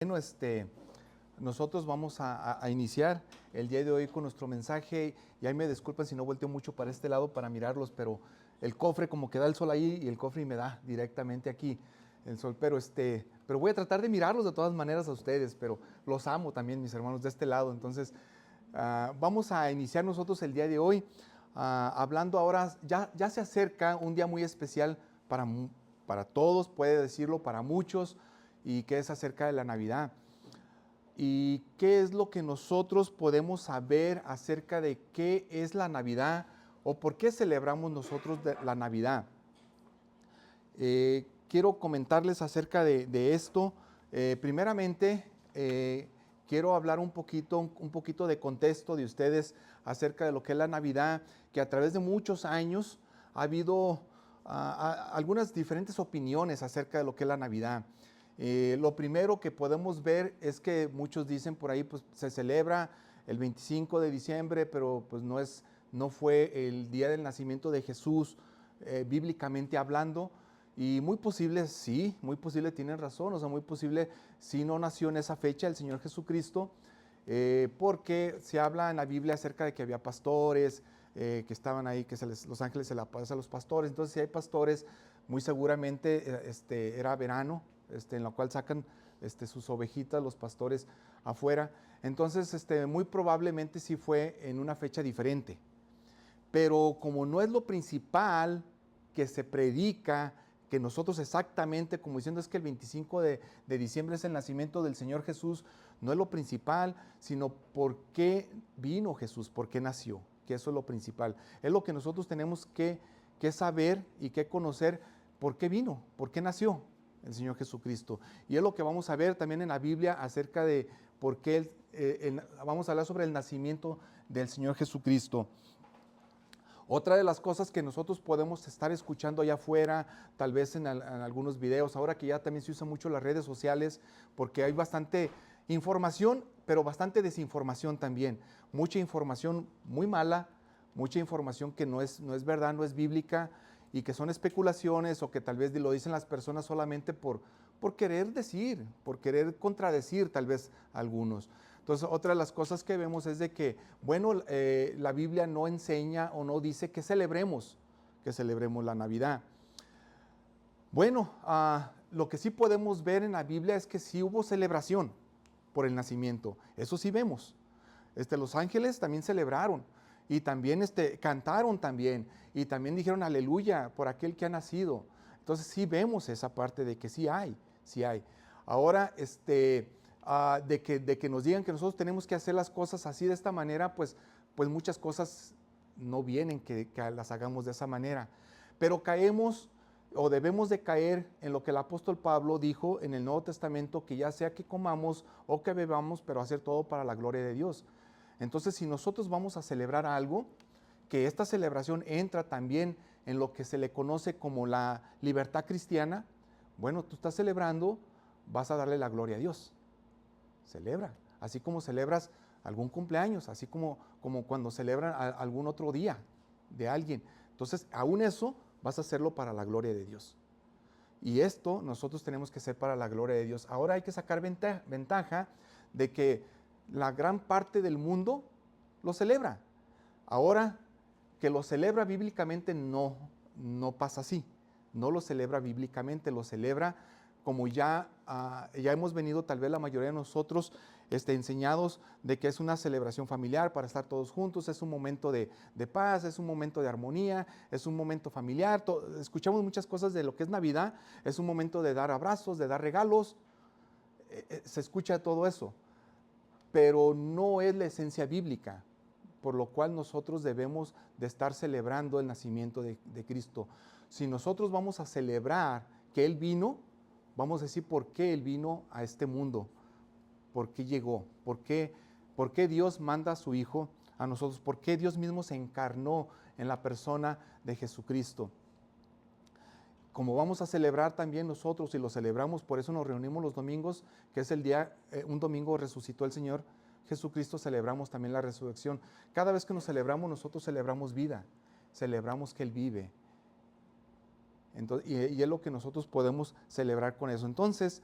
Bueno, nosotros vamos a iniciar el día de hoy con nuestro mensaje, y ahí me disculpan si no volteo mucho para este lado para mirarlos, pero el cofre, como que da el sol ahí, y el cofre me da directamente aquí el sol, pero voy a tratar de mirarlos de todas maneras a ustedes, pero los amo también, mis hermanos, de este lado. Entonces, vamos a iniciar nosotros el día de hoy, hablando ahora. Ya se acerca un día muy especial para todos, puede decirlo, para muchos, y que es acerca de la Navidad. ¿Y qué es lo que nosotros podemos saber acerca de qué es la Navidad o por qué celebramos nosotros la Navidad? Quiero comentarles acerca de esto. Primeramente, quiero hablar un poquito de contexto de ustedes acerca de lo que es la Navidad, que a través de muchos años ha habido algunas diferentes opiniones acerca de lo que es la Navidad. Lo primero que podemos ver es que muchos dicen por ahí, pues se celebra el 25 de diciembre, pero pues no fue el día del nacimiento de Jesús, bíblicamente hablando. Y muy posible, sí, muy posible tienen razón, o sea, muy posible sí no nació en esa fecha el Señor Jesucristo, porque se habla en la Biblia acerca de que había pastores que estaban ahí, que los ángeles se la pasan a los pastores. Entonces, si hay pastores, muy seguramente era verano, en lo cual sacan sus ovejitas los pastores afuera. Entonces, muy probablemente sí fue en una fecha diferente. Pero como no es lo principal que se predica, que nosotros exactamente, como diciendo es que el 25 de diciembre es el nacimiento del Señor Jesús, no es lo principal, sino por qué vino Jesús, por qué nació, que eso es lo principal. Es lo que nosotros tenemos que saber y que conocer, por qué vino, por qué nació el Señor Jesucristo. Y es lo que vamos a ver también en la Biblia acerca de por qué, vamos a hablar sobre el nacimiento del Señor Jesucristo. Otra de las cosas que nosotros podemos estar escuchando allá afuera, tal vez en algunos videos, ahora que ya también se usan mucho las redes sociales, porque hay bastante información, pero bastante desinformación también. Mucha información muy mala, mucha información que no es verdad, no es bíblica, y que son especulaciones, o que tal vez lo dicen las personas solamente por querer decir, por querer contradecir tal vez a algunos. Entonces, otra de las cosas que vemos es de que, bueno, la Biblia no enseña o no dice que celebremos la Navidad. Bueno, lo que sí podemos ver en la Biblia es que sí hubo celebración por el nacimiento. Eso sí vemos. Los ángeles también celebraron, y también cantaron también, y también dijeron aleluya por aquel que ha nacido. Entonces sí vemos esa parte de que sí hay, sí hay. Ahora, de que nos digan que nosotros tenemos que hacer las cosas así de esta manera, pues muchas cosas no vienen que las hagamos de esa manera. Pero caemos, o debemos de caer en lo que el apóstol Pablo dijo en el Nuevo Testamento, que ya sea que comamos o que bebamos, pero hacer todo para la gloria de Dios. Entonces, si nosotros vamos a celebrar algo, que esta celebración entra también en lo que se le conoce como la libertad cristiana, bueno, tú estás celebrando, vas a darle la gloria a Dios. Celebra, así como celebras algún cumpleaños, así como cuando celebran algún otro día de alguien. Entonces, aún eso vas a hacerlo para la gloria de Dios. Y esto nosotros tenemos que hacer para la gloria de Dios. Ahora hay que sacar ventaja de que la gran parte del mundo lo celebra. Ahora, que lo celebra bíblicamente no pasa así. No lo celebra bíblicamente, lo celebra como ya hemos venido tal vez la mayoría de nosotros enseñados de que es una celebración familiar para estar todos juntos, es un momento de paz, es un momento de armonía, es un momento familiar. Escuchamos muchas cosas de lo que es Navidad, es un momento de dar abrazos, de dar regalos, se escucha todo eso, pero no es la esencia bíblica, por lo cual nosotros debemos de estar celebrando el nacimiento de Cristo. Si nosotros vamos a celebrar que Él vino, vamos a decir por qué Él vino a este mundo, por qué llegó, por qué Dios manda a su Hijo a nosotros, por qué Dios mismo se encarnó en la persona de Jesucristo. Como vamos a celebrar también nosotros, y lo celebramos, por eso nos reunimos los domingos, que es el día, un domingo resucitó el Señor Jesucristo, celebramos también la resurrección. Cada vez que nos celebramos, nosotros celebramos vida, celebramos que Él vive. Entonces, y es lo que nosotros podemos celebrar con eso. Entonces,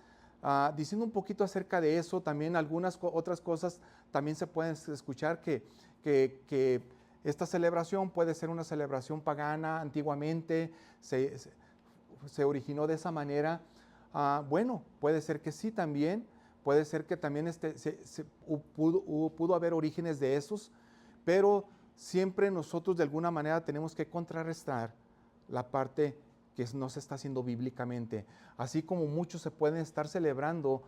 diciendo un poquito acerca de eso, también algunas otras cosas también se pueden escuchar que esta celebración puede ser una celebración pagana antiguamente, se originó de esa manera. Bueno, puede ser que sí también, puede ser que también pudo haber orígenes de esos, pero siempre nosotros de alguna manera tenemos que contrarrestar la parte que no se está haciendo bíblicamente. Así como muchos se pueden estar celebrando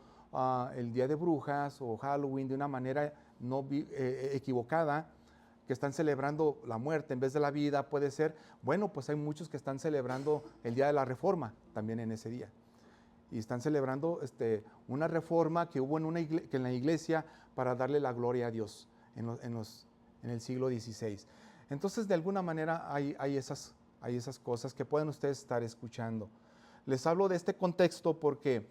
el Día de Brujas o Halloween de una manera no equivocada, que están celebrando la muerte en vez de la vida, puede ser, bueno, pues hay muchos que están celebrando el Día de la Reforma también en ese día. Y están celebrando una reforma que hubo en la iglesia para darle la gloria a Dios en el siglo XVI. Entonces, de alguna manera hay esas cosas que pueden ustedes estar escuchando. Les hablo de este contexto porque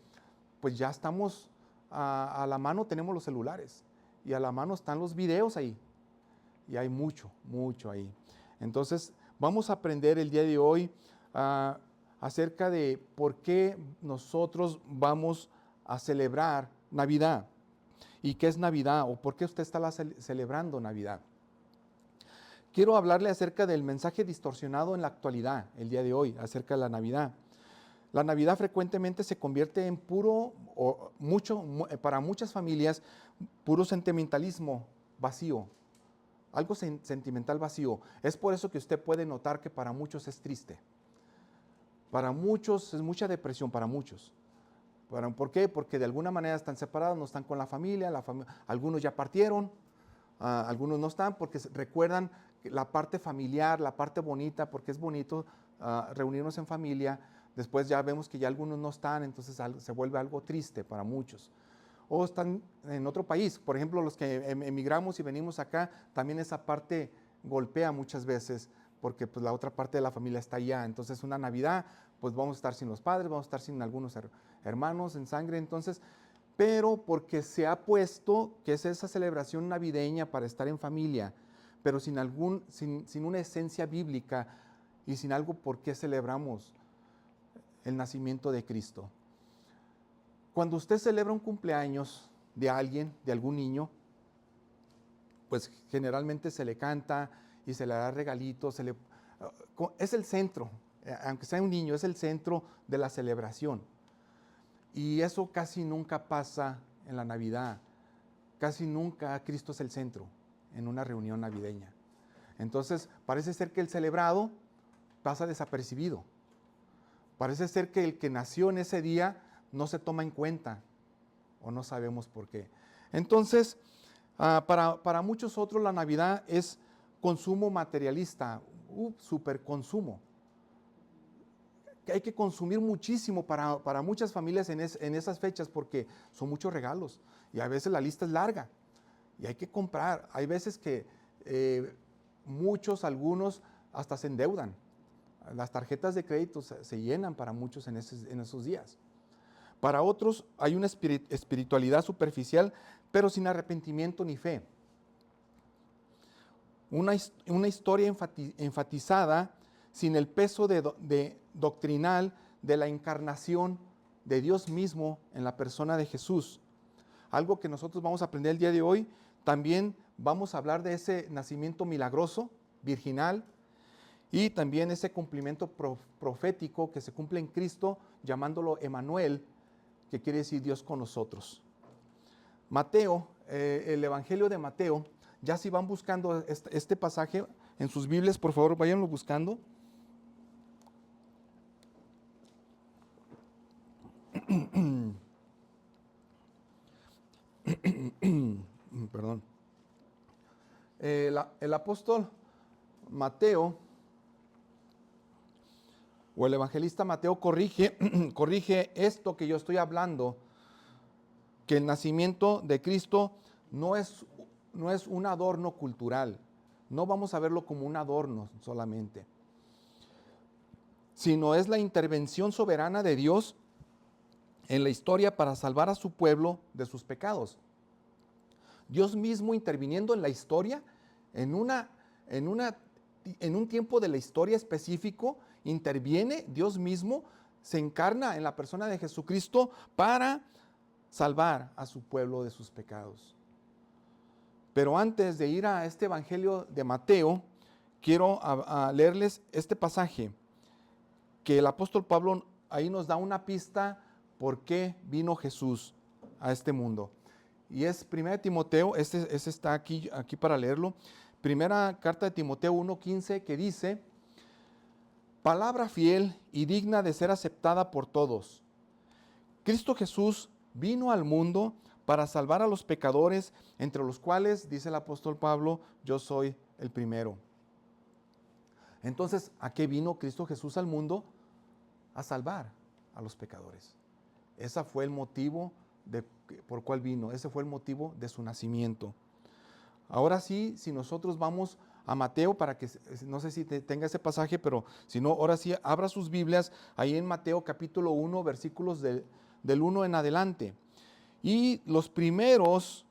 pues ya estamos a la mano, tenemos los celulares y a la mano están los videos ahí. Y hay mucho ahí. Entonces, vamos a aprender el día de hoy acerca de por qué nosotros vamos a celebrar Navidad. ¿Y qué es Navidad? ¿O por qué usted está celebrando Navidad? Quiero hablarle acerca del mensaje distorsionado en la actualidad, el día de hoy, acerca de la Navidad. La Navidad frecuentemente se convierte en para muchas familias, puro sentimentalismo vacío. Algo sentimental vacío. Es por eso que usted puede notar que para muchos es triste. Para muchos es mucha depresión, para muchos. ¿Por qué? Porque de alguna manera están separados, no están con la familia, algunos ya partieron, algunos no están porque recuerdan la parte familiar, la parte bonita, porque es bonito reunirnos en familia. Después ya vemos que ya algunos no están, entonces se vuelve algo triste para muchos. O están en otro país. Por ejemplo, los que emigramos y venimos acá, también esa parte golpea muchas veces, porque pues la otra parte de la familia está allá. Entonces una Navidad, pues vamos a estar sin los padres, vamos a estar sin algunos hermanos en sangre. Entonces, pero porque se ha puesto que es esa celebración navideña para estar en familia, pero sin una esencia bíblica y sin algo por qué celebramos el nacimiento de Cristo. Cuando usted celebra un cumpleaños de alguien, de algún niño, pues generalmente se le canta y se le da regalitos, es el centro, aunque sea un niño, es el centro de la celebración. Y eso casi nunca pasa en la Navidad, casi nunca Cristo es el centro en una reunión navideña. Entonces, parece ser que el celebrado pasa desapercibido. Parece ser que el que nació en ese día no se toma en cuenta o no sabemos por qué. Entonces, para muchos otros la Navidad es consumo materialista, superconsumo. Hay que consumir muchísimo para muchas familias en esas fechas porque son muchos regalos y a veces la lista es larga y hay que comprar. Hay veces que algunos hasta se endeudan. Las tarjetas de crédito se llenan para muchos en esos días. Para otros hay una espiritualidad superficial, pero sin arrepentimiento ni fe. Una historia enfatizada sin el peso doctrinal de la encarnación de Dios mismo en la persona de Jesús. Algo que nosotros vamos a aprender el día de hoy. También vamos a hablar de ese nacimiento milagroso, virginal, y también ese cumplimiento profético que se cumple en Cristo, llamándolo Emanuel, que quiere decir Dios con nosotros. Mateo, el Evangelio de Mateo, ya si van buscando este pasaje en sus Biblias, por favor, váyanlo buscando. Perdón. El apóstol Mateo, o el evangelista Mateo corrige esto que yo estoy hablando, que el nacimiento de Cristo no es un adorno cultural, no vamos a verlo como un adorno solamente, sino es la intervención soberana de Dios en la historia para salvar a su pueblo de sus pecados. Dios mismo interviniendo en la historia, en un tiempo de la historia específico, interviene, Dios mismo se encarna en la persona de Jesucristo para salvar a su pueblo de sus pecados. Pero antes de ir a este evangelio de Mateo, quiero a leerles este pasaje que el apóstol Pablo ahí nos da una pista por qué vino Jesús a este mundo. Y es 1 Timoteo, ese está aquí para leerlo. Primera carta de Timoteo 1:15, que dice: palabra fiel y digna de ser aceptada por todos. Cristo Jesús vino al mundo para salvar a los pecadores, entre los cuales, dice el apóstol Pablo, yo soy el primero. Entonces, ¿a qué vino Cristo Jesús al mundo? A salvar a los pecadores. Ese fue el motivo por cual vino, ese fue el motivo de su nacimiento. Ahora sí, si nosotros vamos a Mateo, para que, no sé si tenga ese pasaje, pero si no, ahora sí, abra sus Biblias, ahí en Mateo capítulo 1, versículos del 1 en adelante. Y los primeros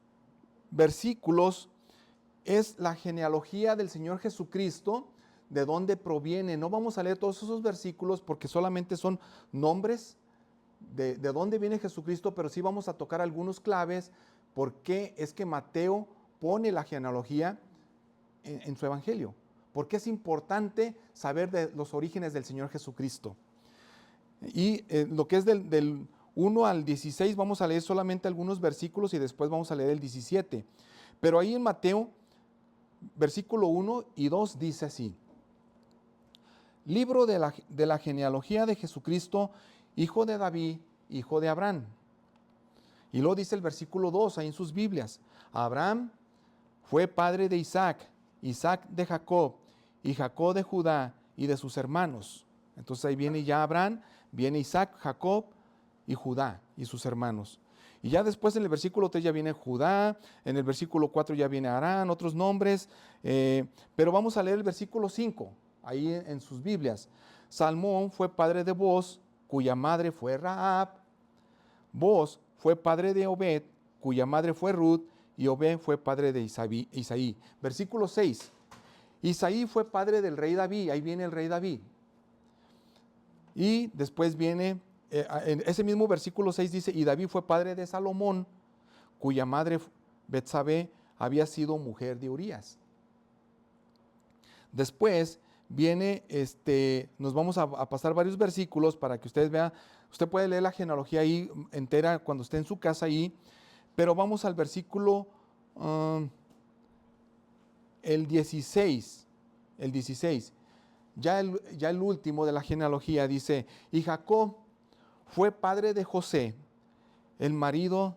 versículos es la genealogía del Señor Jesucristo, de dónde proviene. No vamos a leer todos esos versículos porque solamente son nombres de dónde viene Jesucristo, pero sí vamos a tocar algunos claves, por qué es que Mateo pone la genealogía en su evangelio. Porque es importante saber de los orígenes del Señor Jesucristo. Y lo que es del 1 al 16, vamos a leer solamente algunos versículos y después vamos a leer el 17. Pero ahí en Mateo, versículo 1 y 2 dice así: libro de la genealogía de Jesucristo, hijo de David, hijo de Abraham. Y luego dice el versículo 2 ahí en sus Biblias: Abraham fue padre de Isaac, Isaac de Jacob, y Jacob de Judá y de sus hermanos. Entonces ahí viene ya Abraham, viene Isaac, Jacob y Judá y sus hermanos. Y ya después en el versículo 3 ya viene Judá, en el versículo 4 ya viene Aram, otros nombres, pero vamos a leer el versículo 5, ahí en sus Biblias. Salmón fue padre de Boz, cuya madre fue Rahab. Boz fue padre de Obed, cuya madre fue Ruth, y Obed fue padre de Isaí. Versículo 6. Isaí fue padre del rey David, ahí viene el rey David. Y después viene, en ese mismo versículo 6 dice: y David fue padre de Salomón, cuya madre Betsabé había sido mujer de Urías. Después viene, nos vamos a pasar varios versículos para que ustedes vean. Usted puede leer la genealogía ahí entera cuando esté en su casa ahí, pero vamos al versículo el 16. El 16. Ya el último de la genealogía dice: y Jacob fue padre de José, el marido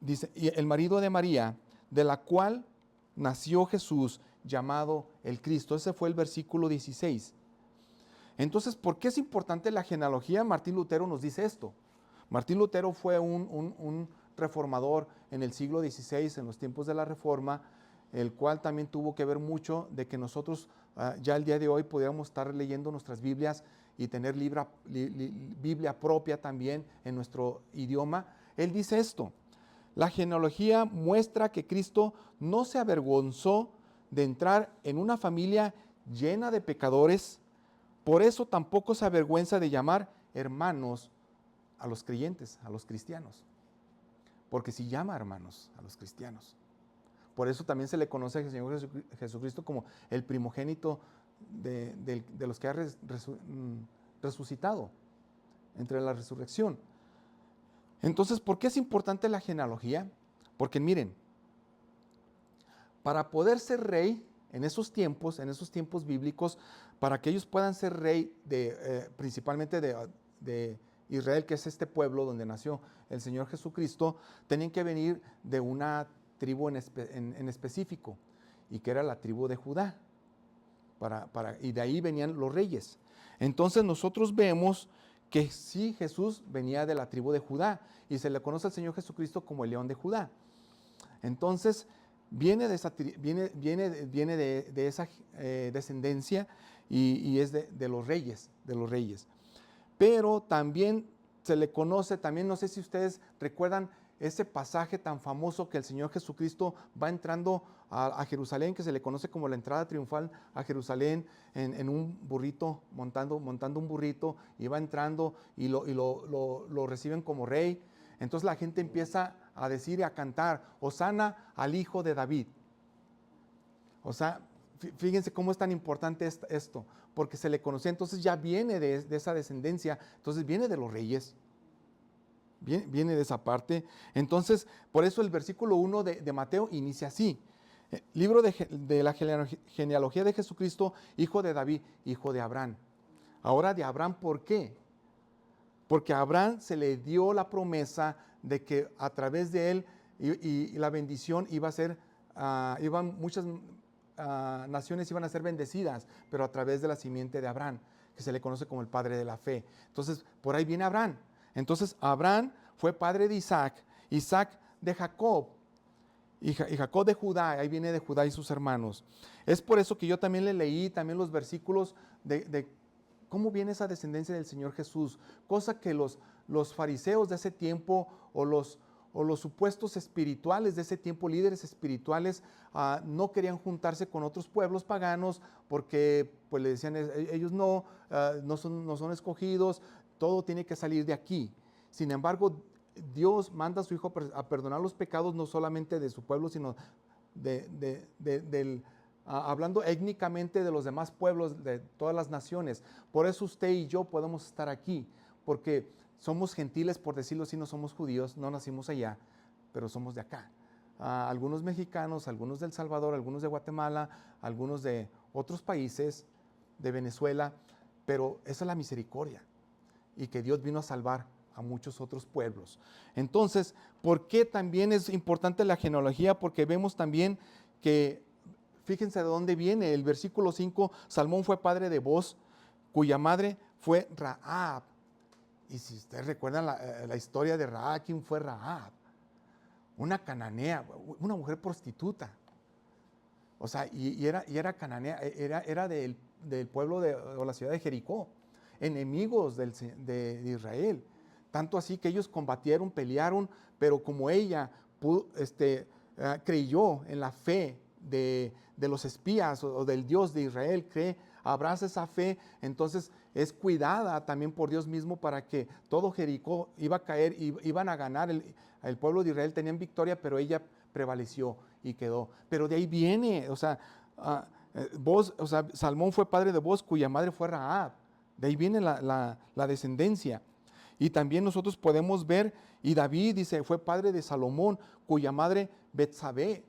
de María, de la cual nació Jesús, llamado el Cristo. Ese fue el versículo 16. Entonces, ¿por qué es importante la genealogía? Martín Lutero nos dice esto. Martín Lutero fue un reformador en el siglo XVI, en los tiempos de la Reforma, el cual también tuvo que ver mucho de que nosotros ya el día de hoy pudiéramos estar leyendo nuestras Biblias y tener Biblia propia también en nuestro idioma. Él dice esto: la genealogía muestra que Cristo no se avergonzó de entrar en una familia llena de pecadores, por eso tampoco se avergüenza de llamar hermanos a los creyentes, a los cristianos, porque si llama hermanos a los cristianos. Por eso también se le conoce al Señor Jesucristo como el primogénito de los que ha resucitado entre la resurrección. Entonces, ¿por qué es importante la genealogía? Porque miren, para poder ser rey en esos tiempos bíblicos, para que ellos puedan ser rey principalmente de Israel, que es este pueblo donde nació el Señor Jesucristo, tenían que venir de una tribu en específico, y que era la tribu de Judá, y de ahí venían los reyes. Entonces nosotros vemos que sí, Jesús venía de la tribu de Judá, y se le conoce al Señor Jesucristo como el León de Judá. Entonces viene de esa descendencia, y es de los reyes, Pero también se le conoce, también no sé si ustedes recuerdan ese pasaje tan famoso que el Señor Jesucristo va entrando a Jerusalén, que se le conoce como la entrada triunfal a Jerusalén, en un burrito, montando un burrito, y va entrando y lo reciben como rey. Entonces la gente empieza a decir y a cantar, Hosana al hijo de David. O sea, fíjense cómo es tan importante esto, porque se le conocía, entonces ya viene de esa descendencia, entonces viene de los reyes, viene de esa parte. Entonces, por eso el versículo 1 de Mateo inicia así. Libro de la genealogía de Jesucristo, hijo de David, hijo de Abraham. Ahora de Abraham, ¿por qué? Porque a Abraham se le dio la promesa de que a través de él y la bendición iba a ser, muchas naciones iban a ser bendecidas, pero a través de la simiente de Abraham, que se le conoce como el padre de la fe. Entonces, por ahí viene Abraham. Entonces, Abraham fue padre de Isaac, Isaac de Jacob, y Jacob de Judá, ahí viene de Judá y sus hermanos. Es por eso que yo también le leí también los versículos de cómo viene esa descendencia del Señor Jesús, cosa que los fariseos de ese tiempo o los supuestos espirituales de ese tiempo, líderes espirituales, no querían juntarse con otros pueblos paganos porque pues le decían, ellos no son escogidos, todo tiene que salir de aquí. Sin embargo, Dios manda a su Hijo a perdonar los pecados no solamente de su pueblo, sino hablando étnicamente de los demás pueblos, de todas las naciones. Por eso usted y yo podemos estar aquí, porque somos gentiles, por decirlo así, no somos judíos, no nacimos allá, pero somos de acá. Algunos mexicanos, algunos de El Salvador, algunos de Guatemala, algunos de otros países, de Venezuela, pero esa es la misericordia y que Dios vino a salvar a muchos otros pueblos. Entonces, ¿por qué también es importante la genealogía? Porque vemos también que, fíjense de dónde viene, el versículo 5, Salmón fue padre de Boz, cuya madre fue Rahab. Y si ustedes recuerdan la historia de Rahab, ¿quién fue Rahab? Una cananea, una mujer prostituta. O sea, y era cananea, era del pueblo o la ciudad de Jericó, enemigos de Israel. Tanto así que ellos combatieron, pelearon, pero como ella creyó en la fe de los espías o del Dios de Israel, abraza esa fe, entonces es cuidada también por Dios mismo para que todo Jericó iba a caer, iban a ganar, el pueblo de Israel tenían victoria, pero ella prevaleció y quedó. Pero de ahí viene, Salmón fue padre de Boz, cuya madre fue Rahab. De ahí viene la descendencia. Y también nosotros podemos ver, y David dice, fue padre de Salomón, cuya madre Betsabé,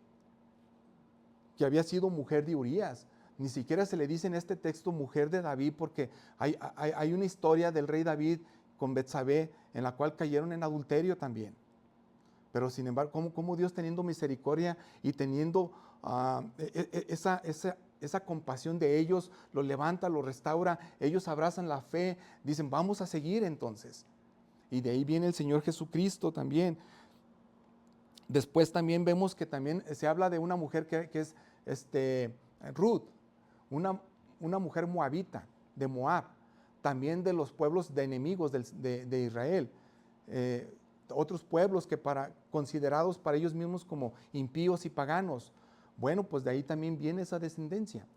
que había sido mujer de Urías. Ni siquiera se le dice en este texto mujer de David, porque hay una historia del rey David con Betsabé en la cual cayeron en adulterio también. Pero sin embargo, ¿cómo Dios teniendo misericordia y teniendo esa compasión de ellos, los levanta, los restaura, ellos abrazan la fe, dicen, vamos a seguir entonces. Y de ahí viene el Señor Jesucristo también. Después también vemos que también se habla de una mujer que es Ruth, una mujer moabita, de Moab, también de los pueblos de enemigos de Israel. Otros pueblos que considerados para ellos mismos como impíos y paganos. Bueno, pues de ahí también viene esa descendencia.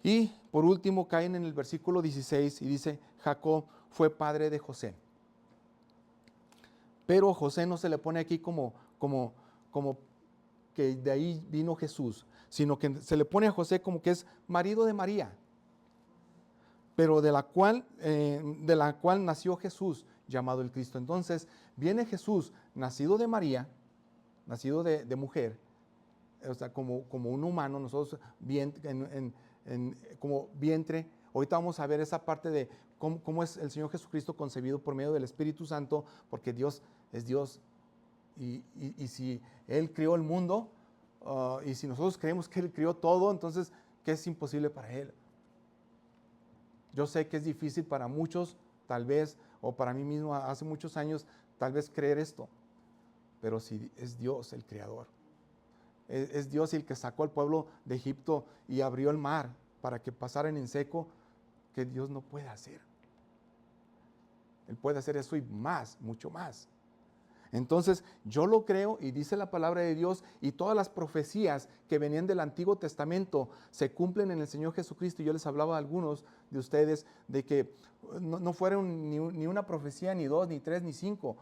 Y por último caen en el versículo 16 y dice, Jacob fue padre de José. Pero José no se le pone aquí como que de ahí vino Jesús, sino que se le pone a José como que es marido de María, pero de la cual nació Jesús, llamado el Cristo. Entonces viene Jesús, nacido de María, nacido de mujer, o sea, como un humano, nosotros como vientre. Ahorita vamos a ver esa parte de cómo es el Señor Jesucristo concebido por medio del Espíritu Santo, porque Dios es Dios. Y si Él creó el mundo, y si nosotros creemos que Él creó todo, entonces, ¿qué es imposible para Él? Yo sé que es difícil para muchos, tal vez, o para mí mismo hace muchos años, tal vez creer esto, pero si es Dios el creador. Es Dios el que sacó al pueblo de Egipto y abrió el mar para que pasaran en seco, que Dios no puede hacer. Él puede hacer eso y más, mucho más. Entonces, yo lo creo y dice la palabra de Dios, y todas las profecías que venían del Antiguo Testamento se cumplen en el Señor Jesucristo. Yo les hablaba a algunos de ustedes de que no fueron ni una profecía, ni dos, ni tres, ni cinco.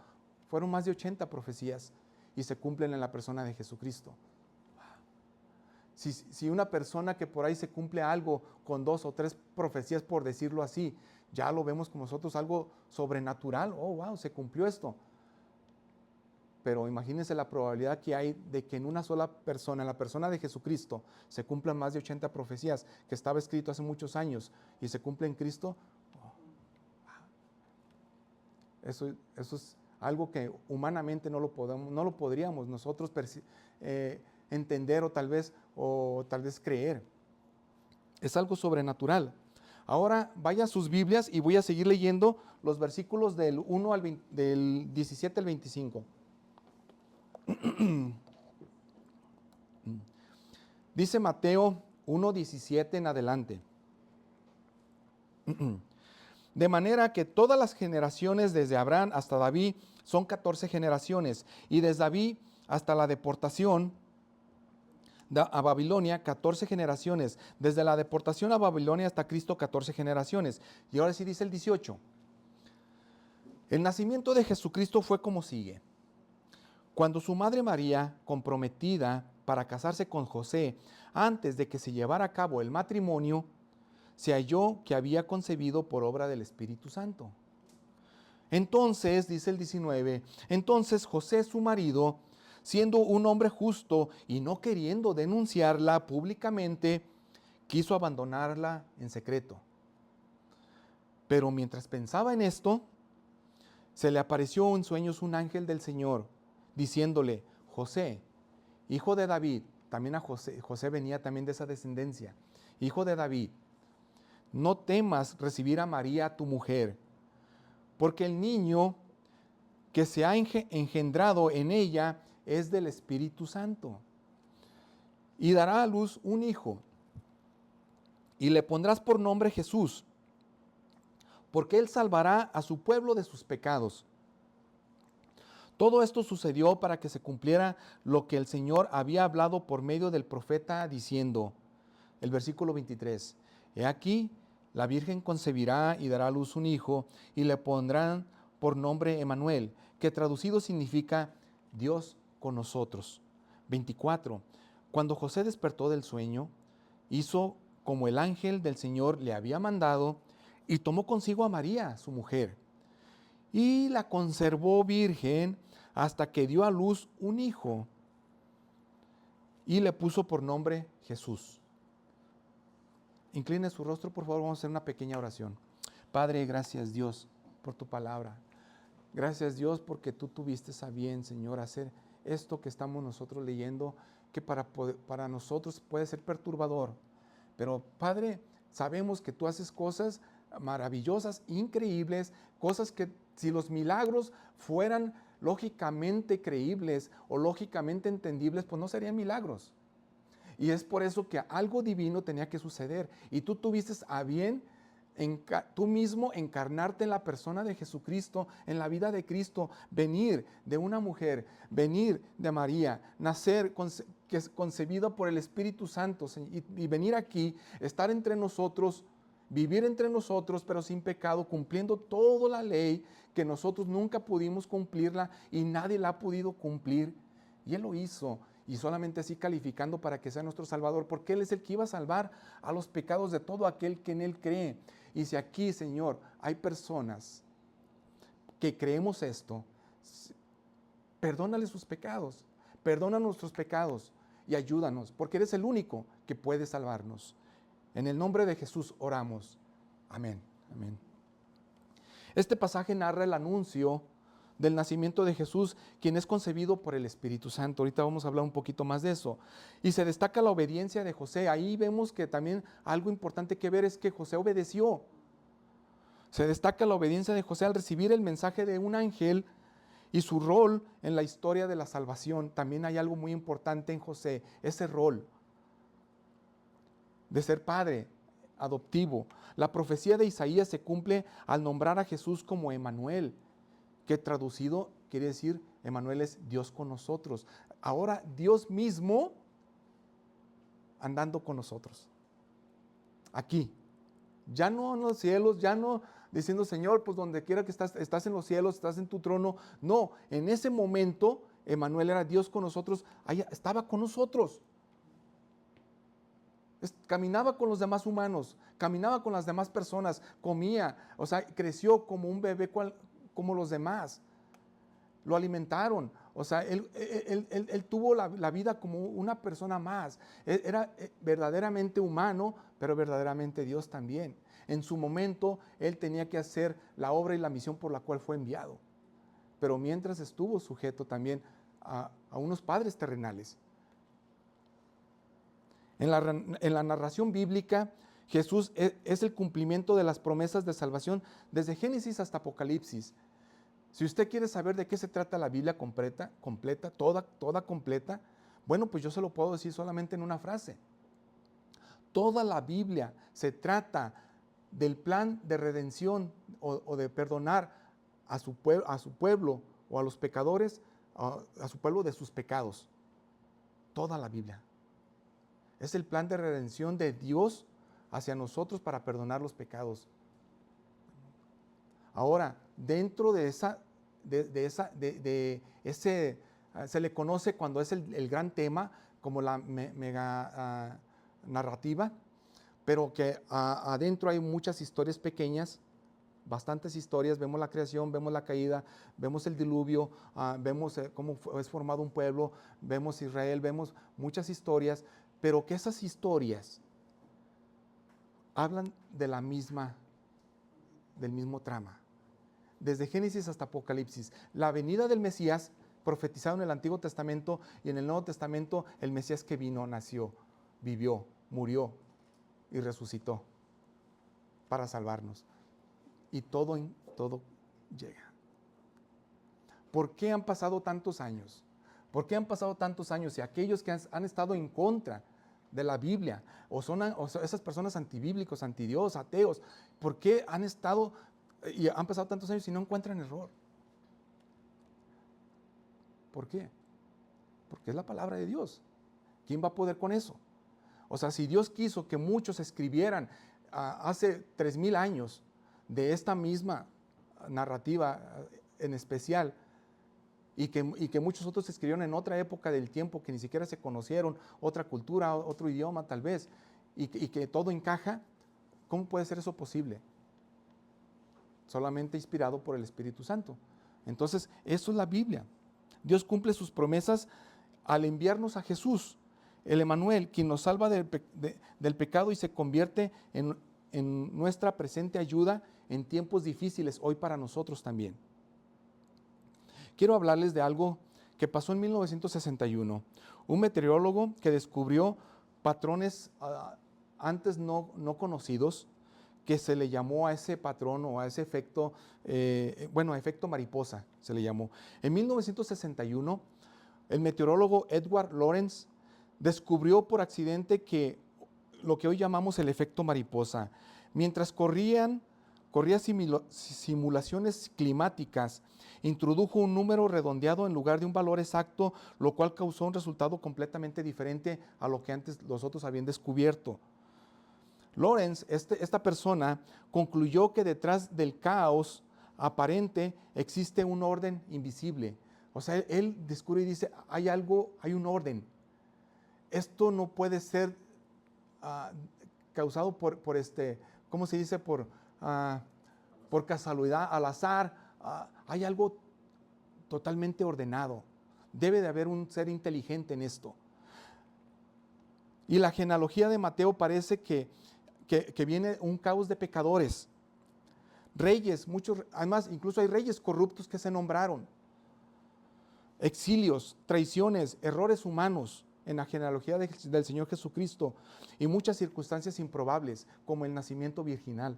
fueron más de 80 profecías y se cumplen en la persona de Jesucristo. Si una persona que por ahí se cumple algo con 2 o 3 profecías, por decirlo así, ya lo vemos como nosotros algo sobrenatural. Oh, wow, se cumplió esto. Pero imagínense la probabilidad que hay de que en una sola persona, en la persona de Jesucristo, se cumplan más de 80 profecías que estaba escrito hace muchos años y se cumple en Cristo. Eso es algo que humanamente no lo podríamos nosotros entender o tal vez creer. Es algo sobrenatural. Ahora vaya a sus Biblias y voy a seguir leyendo los versículos del 1 del 17 al 25. Dice Mateo 1:17 en adelante. De manera que todas las generaciones desde Abraham hasta David son 14 generaciones, y desde David hasta la deportación a Babilonia 14 generaciones, desde la deportación a Babilonia hasta Cristo 14 generaciones. Y ahora sí dice el 18. El nacimiento de Jesucristo fue como sigue. Cuando su madre María, comprometida para casarse con José, antes de que se llevara a cabo el matrimonio, se halló que había concebido por obra del Espíritu Santo. Entonces, dice el 19, entonces José, su marido, siendo un hombre justo y no queriendo denunciarla públicamente, quiso abandonarla en secreto. Pero mientras pensaba en esto, se le apareció en sueños un ángel del Señor, diciéndole, José, hijo de David, también a José venía también de esa descendencia, hijo de David, no temas recibir a María, tu mujer, porque el niño que se ha engendrado en ella es del Espíritu Santo. Y dará a luz un hijo, y le pondrás por nombre Jesús, porque él salvará a su pueblo de sus pecados. Todo esto sucedió para que se cumpliera lo que el Señor había hablado por medio del profeta diciendo, el versículo 23, he aquí, la Virgen concebirá y dará a luz un hijo, y le pondrán por nombre Emmanuel, que traducido significa Dios con nosotros. 24. Cuando José despertó del sueño, hizo como el ángel del Señor le había mandado, y tomó consigo a María, su mujer, y la conservó virgen hasta que dio a luz un hijo, y le puso por nombre Jesús. Incline su rostro, por favor, vamos a hacer una pequeña oración. Padre, gracias Dios por tu palabra. Gracias Dios porque tú tuviste a bien, Señor, hacer esto que estamos nosotros leyendo, que para nosotros puede ser perturbador. Pero Padre, sabemos que tú haces cosas maravillosas, increíbles, cosas que si los milagros fueran lógicamente creíbles o lógicamente entendibles, pues no serían milagros. Y es por eso que algo divino tenía que suceder. Y tú tuviste a bien tú mismo encarnarte en la persona de Jesucristo, en la vida de Cristo, venir de una mujer, venir de María, nacer que es concebida por el Espíritu Santo y venir aquí, estar entre nosotros, vivir entre nosotros, pero sin pecado, cumpliendo toda la ley que nosotros nunca pudimos cumplirla y nadie la ha podido cumplir. Y Él lo hizo. Y solamente así calificando para que sea nuestro Salvador, porque Él es el que iba a salvar a los pecados de todo aquel que en Él cree. Y si aquí, Señor, hay personas que creemos esto, perdónale sus pecados, perdona nuestros pecados y ayúdanos, porque eres el único que puede salvarnos. En el nombre de Jesús oramos. Amén. Amén. Este pasaje narra el anuncio del nacimiento de Jesús, quien es concebido por el Espíritu Santo. Ahorita vamos a hablar un poquito más de eso. Y se destaca la obediencia de José. Ahí vemos que también algo importante que ver es que José obedeció. Se destaca la obediencia de José al recibir el mensaje de un ángel y su rol en la historia de la salvación. También hay algo muy importante en José, ese rol de ser padre adoptivo. La profecía de Isaías se cumple al nombrar a Jesús como Emmanuel, que traducido quiere decir, Emmanuel es Dios con nosotros. Ahora Dios mismo andando con nosotros. Aquí. Ya no en los cielos, ya no diciendo, Señor, pues donde quiera que estás en los cielos, estás en tu trono. No, en ese momento, Emmanuel era Dios con nosotros, estaba con nosotros. Caminaba con los demás humanos, caminaba con las demás personas, comía, o sea, creció como un bebé como los demás. Lo alimentaron, o sea, él tuvo la vida como una persona más. Era verdaderamente humano, pero verdaderamente Dios también. En su momento, él tenía que hacer la obra y la misión por la cual fue enviado. Pero mientras estuvo sujeto también a unos padres terrenales. En la narración bíblica, Jesús es el cumplimiento de las promesas de salvación desde Génesis hasta Apocalipsis. Si usted quiere saber de qué se trata la Biblia completa, toda completa, bueno, pues yo se lo puedo decir solamente en una frase. Toda la Biblia se trata del plan de redención o de perdonar a su pueblo o a los pecadores, a su pueblo de sus pecados. Toda la Biblia. Es el plan de redención de Dios hacia nosotros para perdonar los pecados. Ahora, dentro de ese, se le conoce cuando es el gran tema, como la mega narrativa, pero que adentro hay muchas historias pequeñas, bastantes historias. Vemos la creación, vemos la caída, vemos el diluvio, vemos cómo es formado un pueblo, vemos Israel, vemos muchas historias, pero que esas historias hablan del mismo trama. Desde Génesis hasta Apocalipsis, la venida del Mesías, profetizado en el Antiguo Testamento, y en el Nuevo Testamento, el Mesías que vino, nació, vivió, murió y resucitó para salvarnos. Y todo llega. ¿Por qué han pasado tantos años? ¿Por qué han pasado tantos años? Y aquellos que han estado en contra de la Biblia, o son esas personas antibíblicos, antidios, ateos, ¿por qué han estado y han pasado tantos años y no encuentran error? ¿Por qué? Porque es la palabra de Dios. ¿Quién va a poder con eso? O sea, si Dios quiso que muchos escribieran hace 3000 años de esta misma narrativa en especial, y que muchos otros escribieron en otra época del tiempo que ni siquiera se conocieron, otra cultura, otro idioma tal vez, y que todo encaja, ¿cómo puede ser eso posible? Solamente inspirado por el Espíritu Santo. Entonces, eso es la Biblia. Dios cumple sus promesas al enviarnos a Jesús, el Emmanuel, quien nos salva del pecado y se convierte en nuestra presente ayuda en tiempos difíciles, hoy para nosotros también. Quiero hablarles de algo que pasó en 1961. Un meteorólogo que descubrió patrones antes no conocidos, que se le llamó a ese patrón o a ese efecto, efecto mariposa se le llamó. En 1961, el meteorólogo Edward Lorenz descubrió por accidente que lo que hoy llamamos el efecto mariposa. Mientras corría simulaciones climáticas, introdujo un número redondeado en lugar de un valor exacto, lo cual causó un resultado completamente diferente a lo que antes los otros habían descubierto. Lorenz, esta persona, concluyó que detrás del caos aparente existe un orden invisible. O sea, él descubre y dice, hay un orden. Esto no puede ser causado por ¿cómo se dice? Por casualidad, al azar. Hay algo totalmente ordenado. Debe de haber un ser inteligente en esto. Y la genealogía de Mateo parece que viene un caos de pecadores. Reyes, además incluso hay reyes corruptos que se nombraron. Exilios, traiciones, errores humanos en la genealogía del Señor Jesucristo y muchas circunstancias improbables como el nacimiento virginal.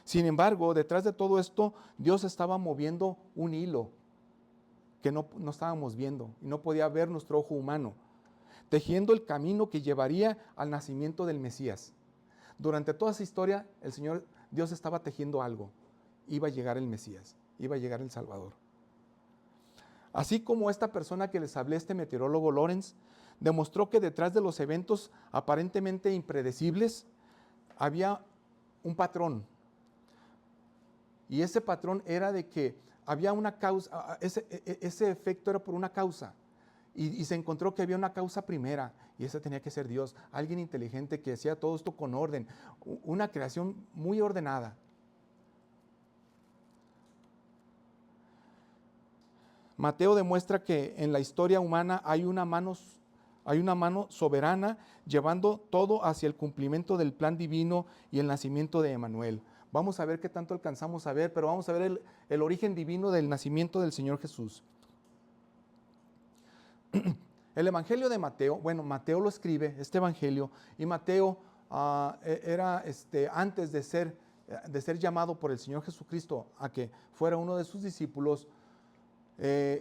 Sin embargo, detrás de todo esto, Dios estaba moviendo un hilo que no estábamos viendo y no podía ver nuestro ojo humano, tejiendo el camino que llevaría al nacimiento del Mesías. Durante toda esa historia, Dios estaba tejiendo algo. Iba a llegar el Mesías, iba a llegar el Salvador. Así como esta persona que les hablé, este meteorólogo Lorenz, demostró que detrás de los eventos aparentemente impredecibles había un patrón. Y ese patrón era de que había una causa, ese efecto era por una causa. Y se encontró que había una causa primera, y esa tenía que ser Dios, alguien inteligente que hacía todo esto con orden, una creación muy ordenada. Mateo demuestra que en la historia humana hay una mano soberana llevando todo hacia el cumplimiento del plan divino y el nacimiento de Emanuel. Vamos a ver qué tanto alcanzamos a ver, pero vamos a ver el origen divino del nacimiento del Señor Jesús. El Evangelio de Mateo, bueno, Mateo lo escribe, este Evangelio, y Mateo era antes de ser llamado por el Señor Jesucristo a que fuera uno de sus discípulos,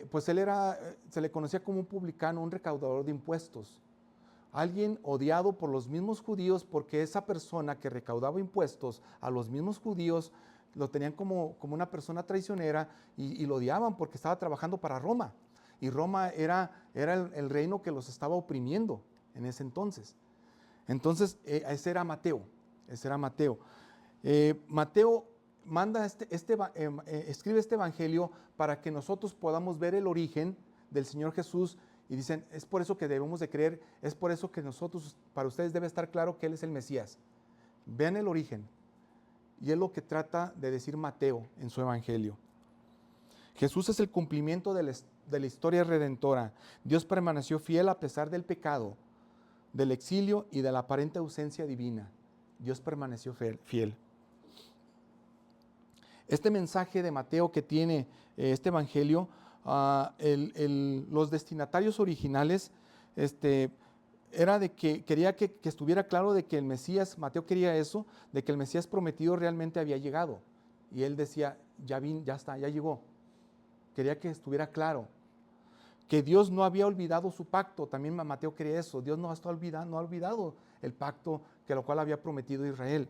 pues él se le conocía como un publicano, un recaudador de impuestos. Alguien odiado por los mismos judíos porque esa persona que recaudaba impuestos a los mismos judíos lo tenían como una persona traicionera y lo odiaban porque estaba trabajando para Roma. Y Roma era el reino que los estaba oprimiendo en ese entonces. Entonces, ese era Mateo. Mateo manda escribe este evangelio para que nosotros podamos ver el origen del Señor Jesús. Y dicen, es por eso que debemos de creer, es por eso que para ustedes debe estar claro que Él es el Mesías. Vean el origen. Y es lo que trata de decir Mateo en su evangelio. Jesús es el cumplimiento de la historia redentora. Dios permaneció fiel a pesar del pecado, del exilio y de la aparente ausencia divina. Dios permaneció fiel. Este mensaje de Mateo que tiene este evangelio, los destinatarios originales, era de que quería que estuviera claro de que el Mesías, Mateo quería eso, de que el Mesías prometido realmente había llegado. Y él decía, ya está, ya llegó. Quería que estuviera claro. Que Dios no había olvidado su pacto, también Mateo quería eso. Dios no ha olvidado el pacto que lo cual había prometido Israel.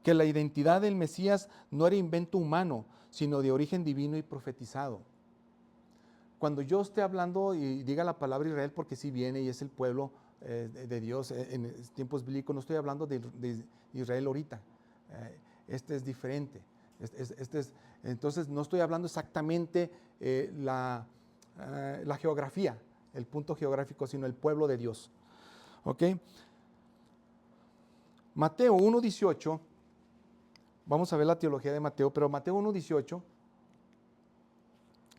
Que la identidad del Mesías no era invento humano, sino de origen divino y profetizado. Cuando yo esté hablando y diga la palabra Israel, porque sí viene y es el pueblo de Dios en tiempos bíblicos, no estoy hablando de Israel ahorita. Este es diferente. Entonces no estoy hablando exactamente la geografía, el punto geográfico, sino el pueblo de Dios. ¿Ok? Mateo 1:18. Vamos a ver la teología de Mateo, pero Mateo 1:18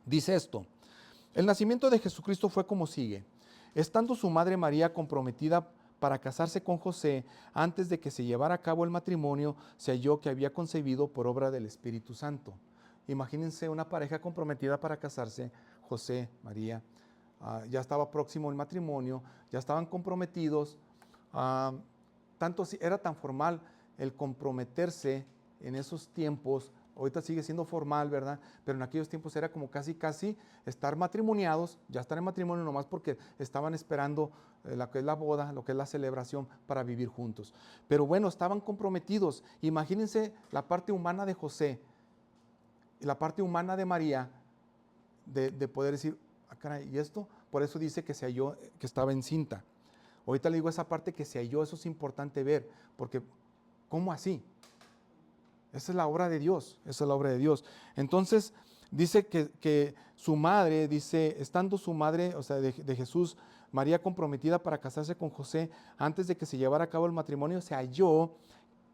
dice esto. El nacimiento de Jesucristo fue como sigue. Estando su madre María comprometida para casarse con José, antes de que se llevara a cabo el matrimonio, se halló que había concebido por obra del Espíritu Santo. Imagínense una pareja comprometida para casarse, José, María, ya estaba próximo el matrimonio, ya estaban comprometidos, era tan formal el comprometerse en esos tiempos. Ahorita sigue siendo formal, ¿verdad? Pero en aquellos tiempos era como casi estar matrimoniados, ya estar en matrimonio nomás porque estaban esperando lo que es la boda, lo que es la celebración para vivir juntos. Pero bueno, estaban comprometidos. Imagínense la parte humana de José y la parte humana de María de poder decir, caray, ¿y esto? Por eso dice que se halló, que estaba encinta. Ahorita le digo esa parte que se halló, eso es importante ver, porque ¿cómo así? Esa es la obra de Dios, Entonces, dice que su madre, estando su madre, o sea, de Jesús, María comprometida para casarse con José, antes de que se llevara a cabo el matrimonio, se halló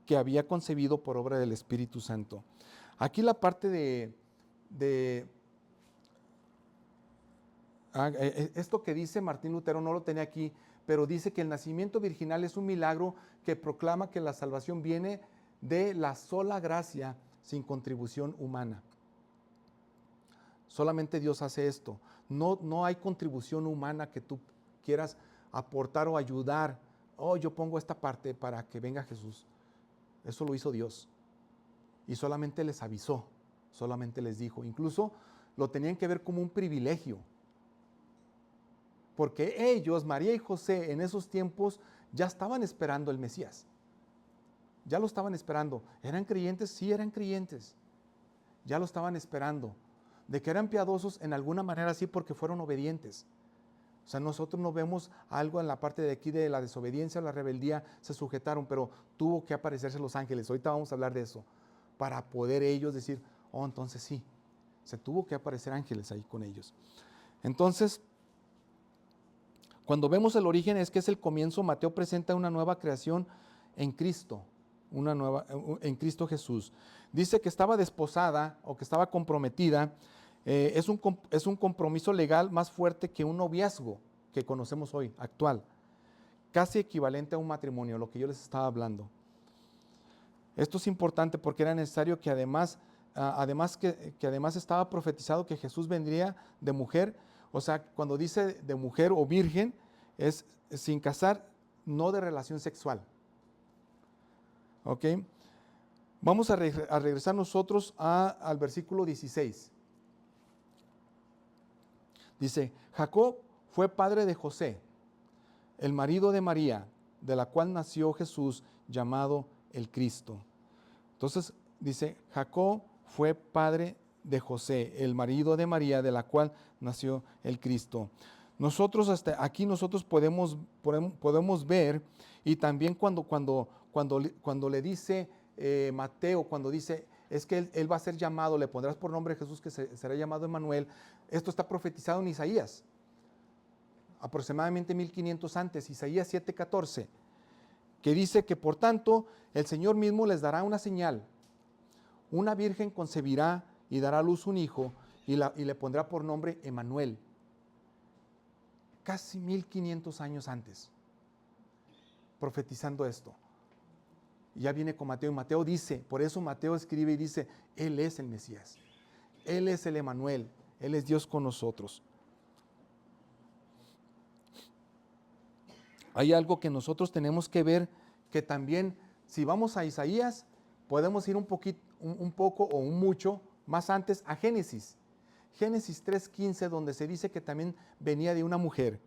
que había concebido por obra del Espíritu Santo. Aquí la parte esto que dice Martín Lutero, no lo tenía aquí, pero dice que el nacimiento virginal es un milagro que proclama que la salvación viene de la sola gracia sin contribución humana. Solamente Dios hace esto. No hay contribución humana que tú quieras aportar o ayudar. Yo pongo esta parte para que venga Jesús. Eso lo hizo Dios. Y solamente les avisó, solamente les dijo. Incluso lo tenían que ver como un privilegio. Porque ellos, María y José, en esos tiempos ya estaban esperando el Mesías. Ya lo estaban esperando. ¿Eran creyentes? Sí, eran creyentes. Ya lo estaban esperando. De que eran piadosos en alguna manera sí, porque fueron obedientes. O sea, nosotros no vemos algo en la parte de aquí de la desobediencia o la rebeldía, se sujetaron, pero tuvo que aparecerse los ángeles. Ahorita vamos a hablar de eso. para poder ellos decir, oh, entonces sí, se tuvo que aparecer ángeles ahí con ellos. Entonces, cuando vemos el origen es que es el comienzo. Mateo presenta una nueva creación en Cristo, en Cristo Jesús. Dice que estaba desposada o que estaba comprometida. Es un compromiso legal más fuerte que un noviazgo que conocemos hoy, actual. Casi equivalente a un matrimonio, lo que yo les estaba hablando. Esto es importante porque era necesario que además estaba profetizado que Jesús vendría de mujer. O sea, cuando dice de mujer o virgen, es sin casar, no de relación sexual. ¿Ok? Vamos a regresar nosotros al versículo 16. Dice, Jacob fue padre de José, el marido de María, de la cual nació Jesús, llamado el Cristo. Entonces dice, Jacob fue padre de José, el marido de María, de la cual nació el Cristo. Nosotros hasta aquí podemos ver, y también cuando le dice Mateo, cuando dice, es que él va a ser llamado, le pondrás por nombre Jesús, que será llamado Emmanuel. Esto está profetizado en Isaías, aproximadamente 1500 antes, Isaías 7:14, que dice que por tanto el Señor mismo les dará una señal. Una virgen concebirá y dará a luz un hijo y le pondrá por nombre Emmanuel. Casi 1500 años antes, profetizando esto. Y ya viene con Mateo, y Mateo dice, por eso Mateo escribe y dice, Él es el Mesías, Él es el Emmanuel, Él es Dios con nosotros. Hay algo que nosotros tenemos que ver, que también, si vamos a Isaías, podemos ir un poco o un mucho más antes a Génesis. Génesis 3:15, donde se dice que también venía de una mujer.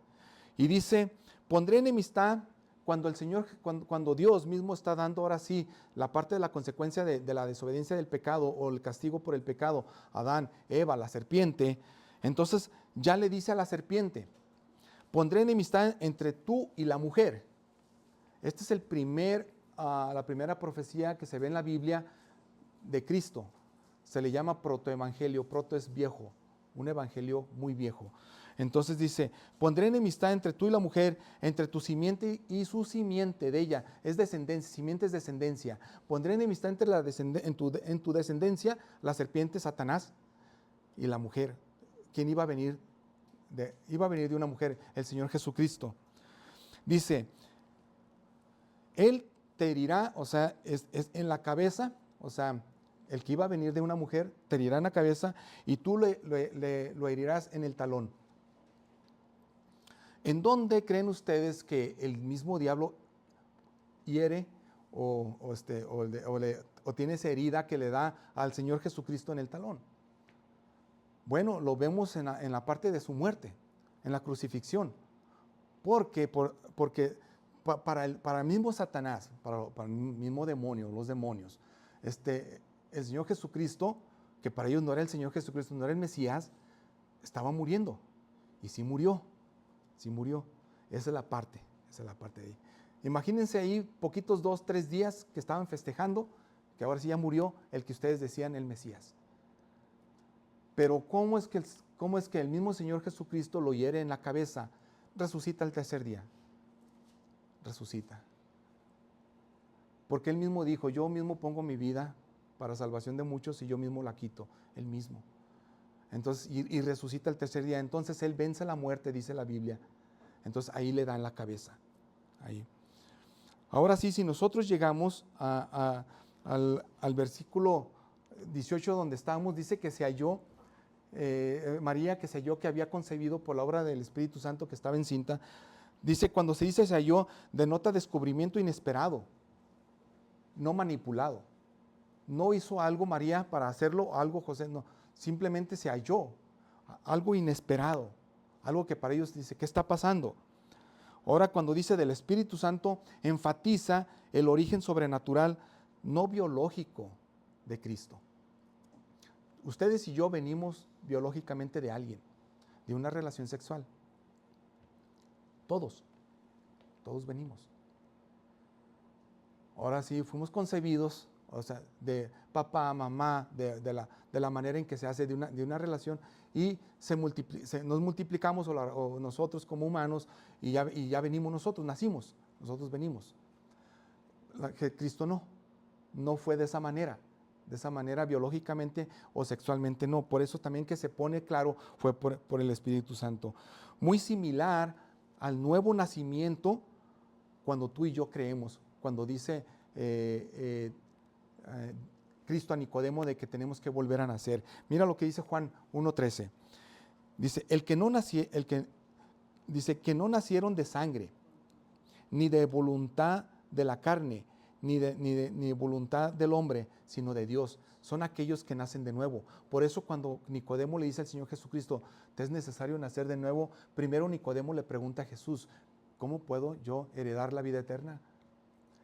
Y dice, pondré enemistad cuando Dios mismo está dando ahora sí la parte de la consecuencia de la desobediencia del pecado o el castigo por el pecado, Adán, Eva, la serpiente. Entonces ya le dice a la serpiente, pondré enemistad entre tú y la mujer. Esta es la primera profecía que se ve en la Biblia de Cristo. Se le llama protoevangelio. Proto es viejo, un evangelio muy viejo. Entonces dice, pondré enemistad entre tú y la mujer, entre tu simiente y su simiente de ella. Es descendencia, simiente es descendencia. Pondré enemistad en tu descendencia, la serpiente Satanás y la mujer. ¿Quién iba a venir? Iba a venir de una mujer, el Señor Jesucristo. Dice, Él te herirá, o sea, es en la cabeza, o sea, el que iba a venir de una mujer te herirá en la cabeza y tú lo herirás en el talón. ¿En dónde creen ustedes que el mismo diablo hiere o tiene esa herida que le da al Señor Jesucristo en el talón? Bueno, lo vemos en la parte de su muerte, en la crucifixión. Porque para el mismo Satanás, para el mismo demonio, los demonios, el Señor Jesucristo, que para ellos no era el Señor Jesucristo, no era el Mesías, estaba muriendo. Y sí murió. Esa es la parte de ahí. Imagínense ahí poquitos 2, 3 días que estaban festejando, que ahora sí ya murió el que ustedes decían el Mesías. Pero ¿cómo es que el mismo Señor Jesucristo lo hiere en la cabeza? Resucita el tercer día. Resucita. Porque Él mismo dijo, yo mismo pongo mi vida para salvación de muchos y yo mismo la quito. Él mismo. Entonces, y resucita el tercer día. Entonces Él vence la muerte, dice la Biblia. Entonces ahí le dan la cabeza. Ahí. Ahora sí, si nosotros llegamos al versículo 18 donde estábamos, dice que se halló María, que se halló que había concebido por la obra del Espíritu Santo, que estaba encinta. Dice, cuando se dice se halló, denota descubrimiento inesperado, no manipulado. No hizo algo María para hacerlo, algo José, no. Simplemente se halló, algo inesperado, algo que para ellos dice, ¿qué está pasando? Ahora cuando dice del Espíritu Santo, enfatiza el origen sobrenatural, no biológico de Cristo. Ustedes y yo venimos biológicamente de alguien, de una relación sexual. Todos venimos. Ahora sí, fuimos concebidos, o sea, de papá, mamá, de la manera en que se hace de una relación, y nos multiplicamos o nosotros como humanos, y ya venimos nosotros, nacimos, nosotros venimos. Cristo no fue de esa manera biológicamente o sexualmente no. Por eso también que se pone claro fue por el Espíritu Santo. Muy similar al nuevo nacimiento cuando tú y yo creemos, cuando dice Cristo a Nicodemo de que tenemos que volver a nacer. Mira lo que dice Juan 1:13. Dice, dice que no nacieron de sangre, ni de voluntad de la carne, ni de voluntad del hombre, sino de Dios. Son aquellos que nacen de nuevo. Por eso cuando Nicodemo le dice al Señor Jesucristo, te es necesario nacer de nuevo, primero Nicodemo le pregunta a Jesús, ¿cómo puedo yo heredar la vida eterna?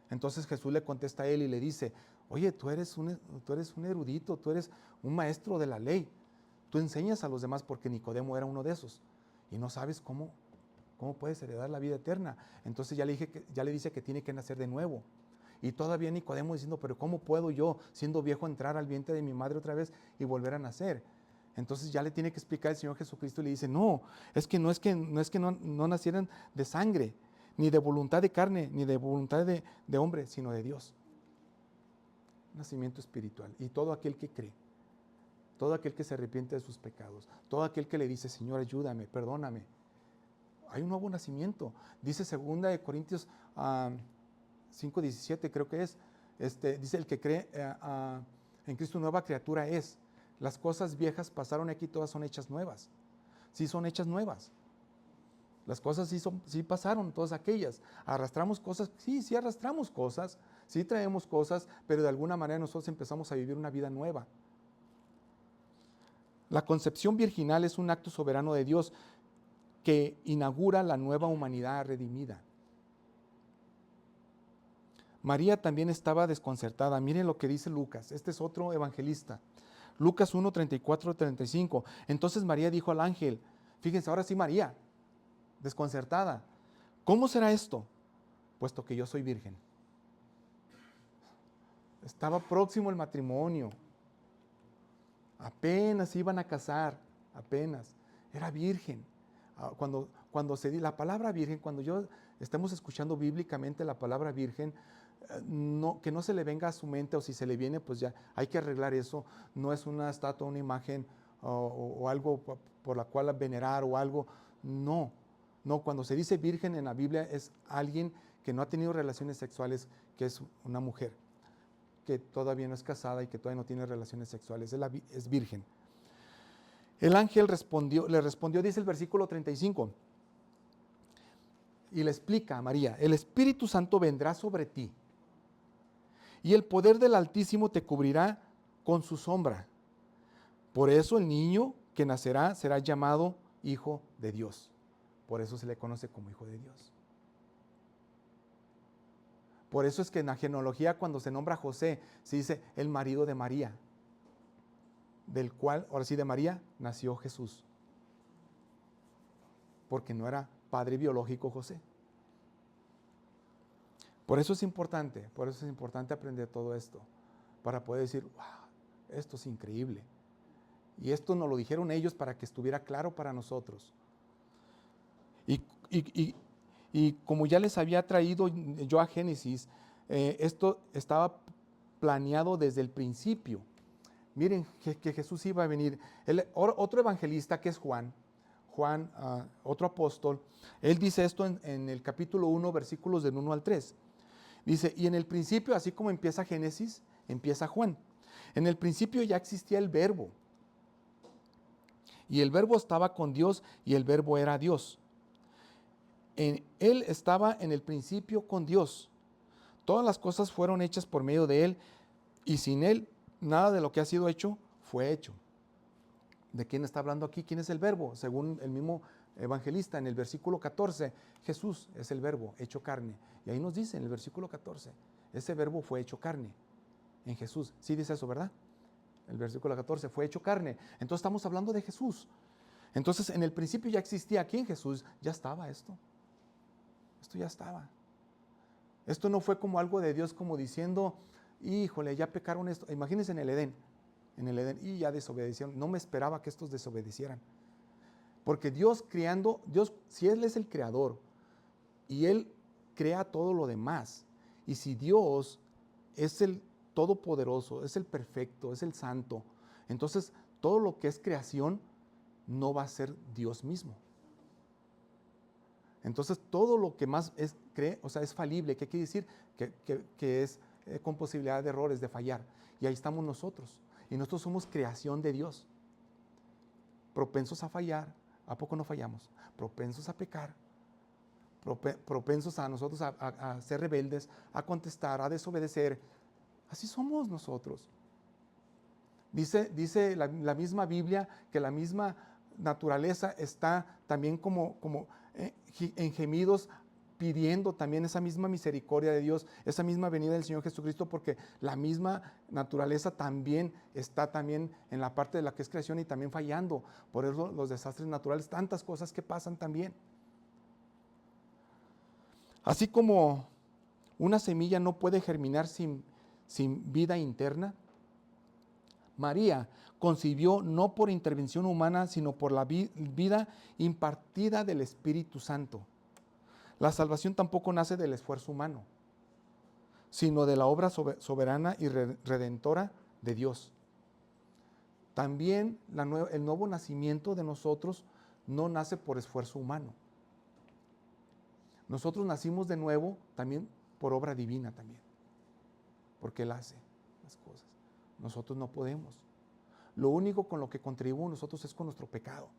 Entonces Jesús le contesta a él y le dice, oye, tú eres un erudito, tú eres un maestro de la ley. Tú enseñas a los demás porque Nicodemo era uno de esos y no sabes cómo puedes heredar la vida eterna. Entonces ya le dice que tiene que nacer de nuevo. Y todavía Nicodemo diciendo, pero ¿cómo puedo yo, siendo viejo, entrar al vientre de mi madre otra vez y volver a nacer? Entonces ya le tiene que explicar el Señor Jesucristo y le dice, no es que no nacieran de sangre, ni de voluntad de carne, ni de voluntad de hombre, sino de Dios. Nacimiento espiritual. Y todo aquel que cree, todo aquel que se arrepiente de sus pecados, todo aquel que le dice, Señor, ayúdame, perdóname, hay un nuevo nacimiento. Dice 2 Corintios 5:17, creo que es, dice, el que cree en Cristo nueva criatura es. Las cosas viejas pasaron aquí, todas son hechas nuevas. Sí son hechas nuevas. Las cosas sí pasaron, todas aquellas. Arrastramos cosas, sí arrastramos cosas, sí traemos cosas, pero de alguna manera nosotros empezamos a vivir una vida nueva. La concepción virginal es un acto soberano de Dios que inaugura la nueva humanidad redimida. María también estaba desconcertada. Miren lo que dice Lucas. Este es otro evangelista. Lucas 1:34-35. Entonces María dijo al ángel, fíjense, ahora sí María, desconcertada, ¿cómo será esto? Puesto que yo soy virgen. Estaba próximo el matrimonio. Apenas se iban a casar, apenas. Era virgen. Cuando se dice la palabra virgen, cuando estemos escuchando bíblicamente la palabra virgen, que no se le venga a su mente, o si se le viene, pues ya hay que arreglar eso. No es una estatua, una imagen o algo por la cual venerar o algo. No, cuando se dice virgen en la Biblia es alguien que no ha tenido relaciones sexuales, que es una mujer, que todavía no es casada y que todavía no tiene relaciones sexuales, es virgen. El ángel le respondió, dice el versículo 35, y le explica a María, el Espíritu Santo vendrá sobre ti, y el poder del Altísimo te cubrirá con su sombra. Por eso el niño que nacerá será llamado Hijo de Dios. Por eso se le conoce como Hijo de Dios. Por eso es que en la genealogía, cuando se nombra a José, se dice el marido de María, del cual, ahora sí, de María, nació Jesús. Porque no era padre biológico José. Por eso es importante aprender todo esto, para poder decir, wow, esto es increíble. Y esto nos lo dijeron ellos para que estuviera claro para nosotros. Y como ya les había traído yo a Génesis, esto estaba planeado desde el principio. Miren que Jesús iba a venir. Otro evangelista que es Juan, otro apóstol, él dice esto en el capítulo 1, versículos del 1 al 3. Dice, y en el principio, así como empieza Génesis, empieza Juan. En el principio ya existía el Verbo. Y el Verbo estaba con Dios y el Verbo era Dios. Él estaba en el principio con Dios. Todas las cosas fueron hechas por medio de Él y sin Él nada de lo que ha sido hecho fue hecho. ¿De quién está hablando aquí? ¿Quién es el Verbo? Según el mismo evangelista, en el versículo 14, Jesús es el Verbo hecho carne. Y ahí nos dice en el versículo 14, ese Verbo fue hecho carne en Jesús. Sí dice eso, ¿verdad? El versículo 14, fue hecho carne. Entonces estamos hablando de Jesús. Entonces en el principio ya existía aquí en Jesús, ya estaba esto. Esto ya estaba. Esto no fue como algo de Dios como diciendo, híjole, ya pecaron esto. Imagínense en el Edén, y ya desobedecieron. No me esperaba que estos desobedecieran. Porque Dios creando, Dios, si Él es el creador y Él crea todo lo demás, y si Dios es el todopoderoso, es el perfecto, es el santo, entonces todo lo que es creación no va a ser Dios mismo. Entonces todo lo que más es falible. ¿Qué quiere decir? Que es con posibilidad de errores, de fallar. Y ahí estamos nosotros. Y nosotros somos creación de Dios. Propensos a fallar. ¿A poco no fallamos? Propensos a pecar. Propensos a nosotros a ser rebeldes, a contestar, a desobedecer. Así somos nosotros. Dice la misma Biblia que la misma naturaleza está también como en gemidos, pidiendo también esa misma misericordia de Dios, esa misma venida del Señor Jesucristo, porque la misma naturaleza también está también en la parte de la que es creación y también fallando. Por eso los desastres naturales, tantas cosas que pasan también. Así como una semilla no puede germinar sin vida interna, María concibió no por intervención humana, sino por la vida impartida del Espíritu Santo. La salvación tampoco nace del esfuerzo humano, sino de la obra soberana y redentora de Dios. También el nuevo nacimiento de nosotros no nace por esfuerzo humano. Nosotros nacimos de nuevo también por obra divina también, porque Él hace las cosas. Nosotros no podemos. Lo único con lo que contribuimos nosotros es con nuestro pecado.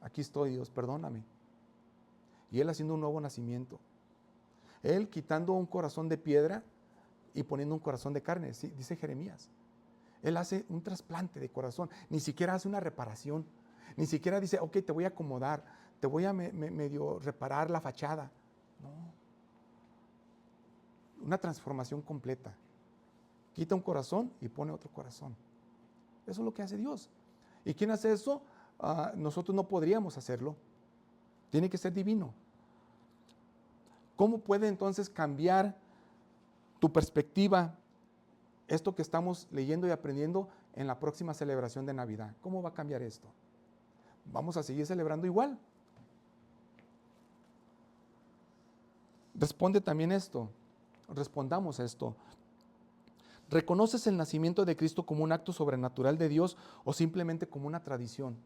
Aquí estoy, Dios, perdóname. Y Él haciendo un nuevo nacimiento. Él quitando un corazón de piedra y poniendo un corazón de carne, ¿sí? Dice Jeremías. Él hace un trasplante de corazón, ni siquiera hace una reparación. Ni siquiera dice, ok, te voy a acomodar, te voy a medio reparar la fachada. No. Una transformación completa. Quita un corazón y pone otro corazón. Eso es lo que hace Dios. ¿Y quién hace eso? Nosotros no podríamos hacerlo. Tiene que ser divino. ¿Cómo puede entonces cambiar tu perspectiva esto que estamos leyendo y aprendiendo en la próxima celebración de Navidad? ¿Cómo va a cambiar esto? ¿Vamos a seguir celebrando igual? Responde también esto. Respondamos esto. ¿Reconoces el nacimiento de Cristo como un acto sobrenatural de Dios o simplemente como una tradición?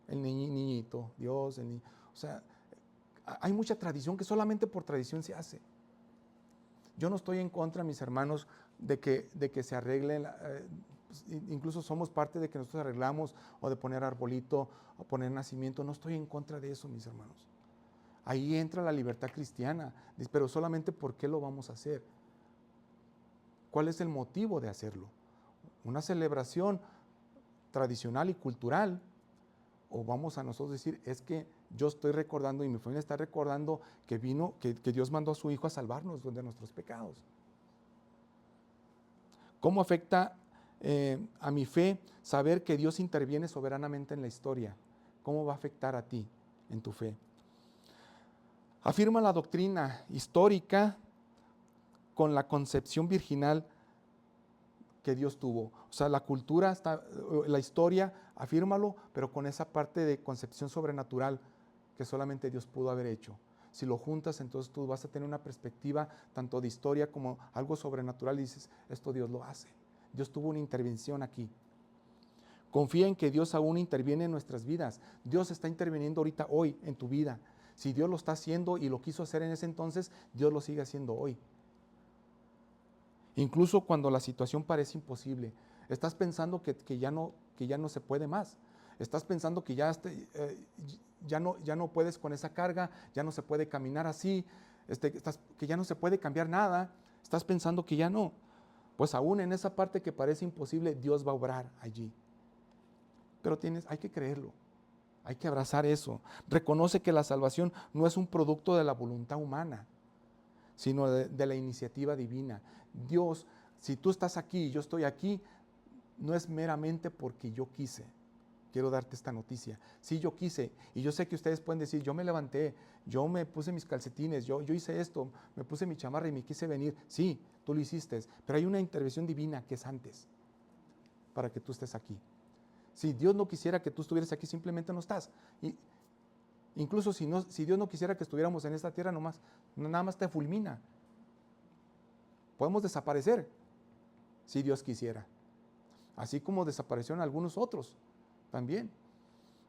El niñito, Dios, el niño. O sea, hay mucha tradición que solamente por tradición se hace. Yo no estoy en contra, mis hermanos, de que se arreglen, incluso somos parte de que nosotros arreglamos o de poner arbolito o poner nacimiento. No estoy en contra de eso, mis hermanos. Ahí entra la libertad cristiana, pero solamente ¿por qué lo vamos a hacer? ¿Cuál es el motivo de hacerlo? ¿Una celebración tradicional y cultural? ¿O vamos a nosotros decir, es que yo estoy recordando y mi familia está recordando que que Dios mandó a su Hijo a salvarnos de nuestros pecados? ¿Cómo afecta a mi fe saber que Dios interviene soberanamente en la historia? ¿Cómo va a afectar a ti en tu fe? Afirma la doctrina histórica con la concepción virginal que Dios tuvo. O sea, la cultura, la historia, afírmalo, pero con esa parte de concepción sobrenatural que solamente Dios pudo haber hecho. Si lo juntas, entonces tú vas a tener una perspectiva tanto de historia como algo sobrenatural y dices, esto Dios lo hace. Dios tuvo una intervención aquí. Confía en que Dios aún interviene en nuestras vidas. Dios está interviniendo ahorita, hoy, en tu vida. Si Dios lo está haciendo y lo quiso hacer en ese entonces, Dios lo sigue haciendo hoy. Incluso cuando la situación parece imposible, estás pensando que ya no se puede más. Estás pensando que ya no puedes con esa carga, ya no se puede caminar así, que ya no se puede cambiar nada. Estás pensando que ya no. Pues aún en esa parte que parece imposible, Dios va a obrar allí. Pero hay que creerlo, hay que abrazar eso. Reconoce que la salvación no es un producto de la voluntad humana, sino de la iniciativa divina. Dios, si tú estás aquí y yo estoy aquí, no es meramente porque yo quise, quiero darte esta noticia. Sí, yo quise, y yo sé que ustedes pueden decir, yo me levanté, yo me puse mis calcetines, yo hice esto, me puse mi chamarra y me quise venir. Sí, tú lo hiciste, pero hay una intervención divina que es antes, para que tú estés aquí. Si Dios no quisiera que tú estuvieras aquí, simplemente no estás. Y incluso si Dios no quisiera que estuviéramos en esta tierra, nada más te fulmina. Podemos desaparecer, si Dios quisiera. Así como desaparecieron algunos otros también.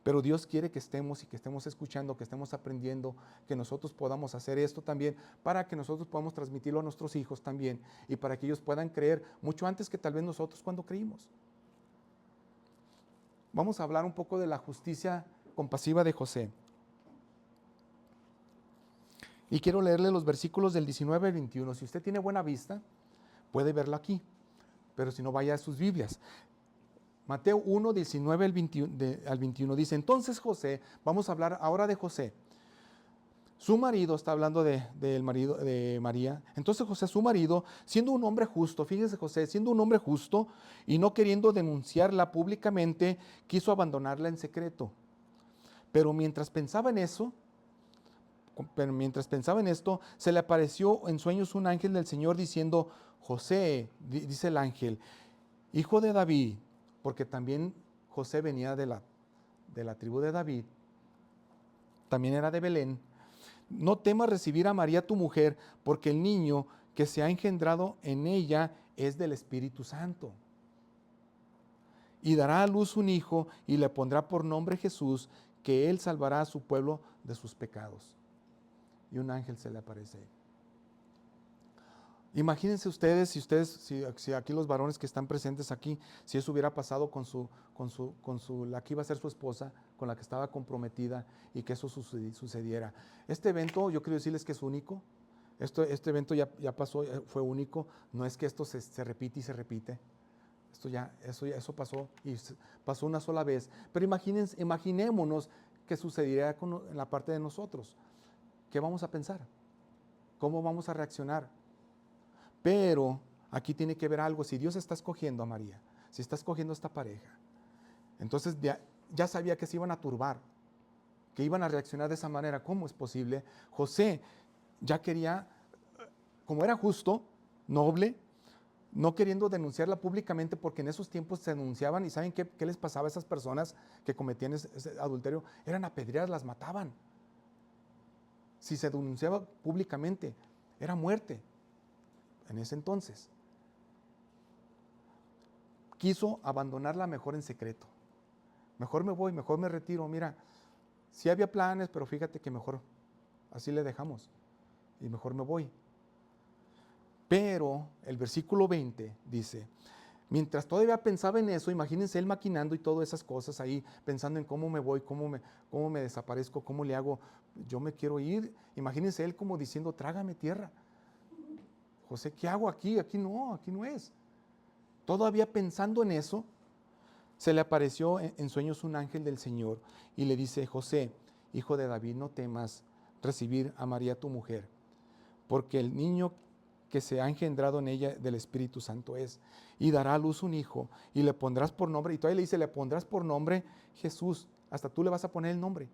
Pero Dios quiere que estemos y que estemos escuchando, que estemos aprendiendo, que nosotros podamos hacer esto también, para que nosotros podamos transmitirlo a nuestros hijos también, y para que ellos puedan creer mucho antes que tal vez nosotros cuando creímos. Vamos a hablar un poco de la justicia compasiva de José. Y quiero leerle los versículos del 19 al 21. Si usted tiene buena vista, puede verlo aquí, pero si no, vaya a sus Biblias. Mateo 1, 19 al 21 dice, entonces José, vamos a hablar ahora de José. Su marido, está hablando del marido de María. Entonces José, su marido, siendo un hombre justo, fíjese José, siendo un hombre justo y no queriendo denunciarla públicamente, quiso abandonarla en secreto. Pero mientras pensaba en esto, se le apareció en sueños un ángel del Señor diciendo, José, dice el ángel, hijo de David, porque también José venía de la tribu de David, también era de Belén, no temas recibir a María tu mujer, porque el niño que se ha engendrado en ella es del Espíritu Santo. Y dará a luz un hijo y le pondrá por nombre Jesús, que él salvará a su pueblo de sus pecados. Y un ángel se le aparece. Imagínense ustedes, si aquí los varones que están presentes aquí, si eso hubiera pasado con la que iba a ser su esposa, con la que estaba comprometida, y que eso sucediera. Este evento, yo quiero decirles que es único. Este evento ya pasó, fue único. No es que esto se repite y se repite. Eso pasó y pasó una sola vez. Pero imaginémonos que sucediera en la parte de nosotros. ¿Qué vamos a pensar? ¿Cómo vamos a reaccionar? Pero aquí tiene que ver algo. Si Dios está escogiendo a María, si está escogiendo a esta pareja, entonces ya sabía que se iban a turbar, que iban a reaccionar de esa manera. ¿Cómo es posible? José ya quería, como era justo, noble, no queriendo denunciarla públicamente, porque en esos tiempos se denunciaban, y ¿saben qué les pasaba a esas personas que cometían ese adulterio? Eran apedreadas, las mataban. Si se denunciaba públicamente, era muerte. En ese entonces quiso abandonarla mejor en secreto. Mejor me voy, mejor me retiro. Mira, sí había planes, pero fíjate que mejor así le dejamos y mejor me voy. Pero el versículo 20 dice, mientras todavía pensaba en eso, imagínense él maquinando y todas esas cosas ahí, pensando en cómo me voy, cómo me desaparezco, cómo le hago, yo me quiero ir. Imagínense él como diciendo, trágame tierra. José, ¿qué hago aquí? Aquí no es. Todavía pensando en eso, se le apareció en sueños un ángel del Señor y le dice, José, hijo de David, no temas recibir a María tu mujer, porque el niño que se ha engendrado en ella del Espíritu Santo es, y dará a luz un hijo, y le pondrás por nombre, y todavía le dice, le pondrás por nombre Jesús, hasta tú le vas a poner el nombre,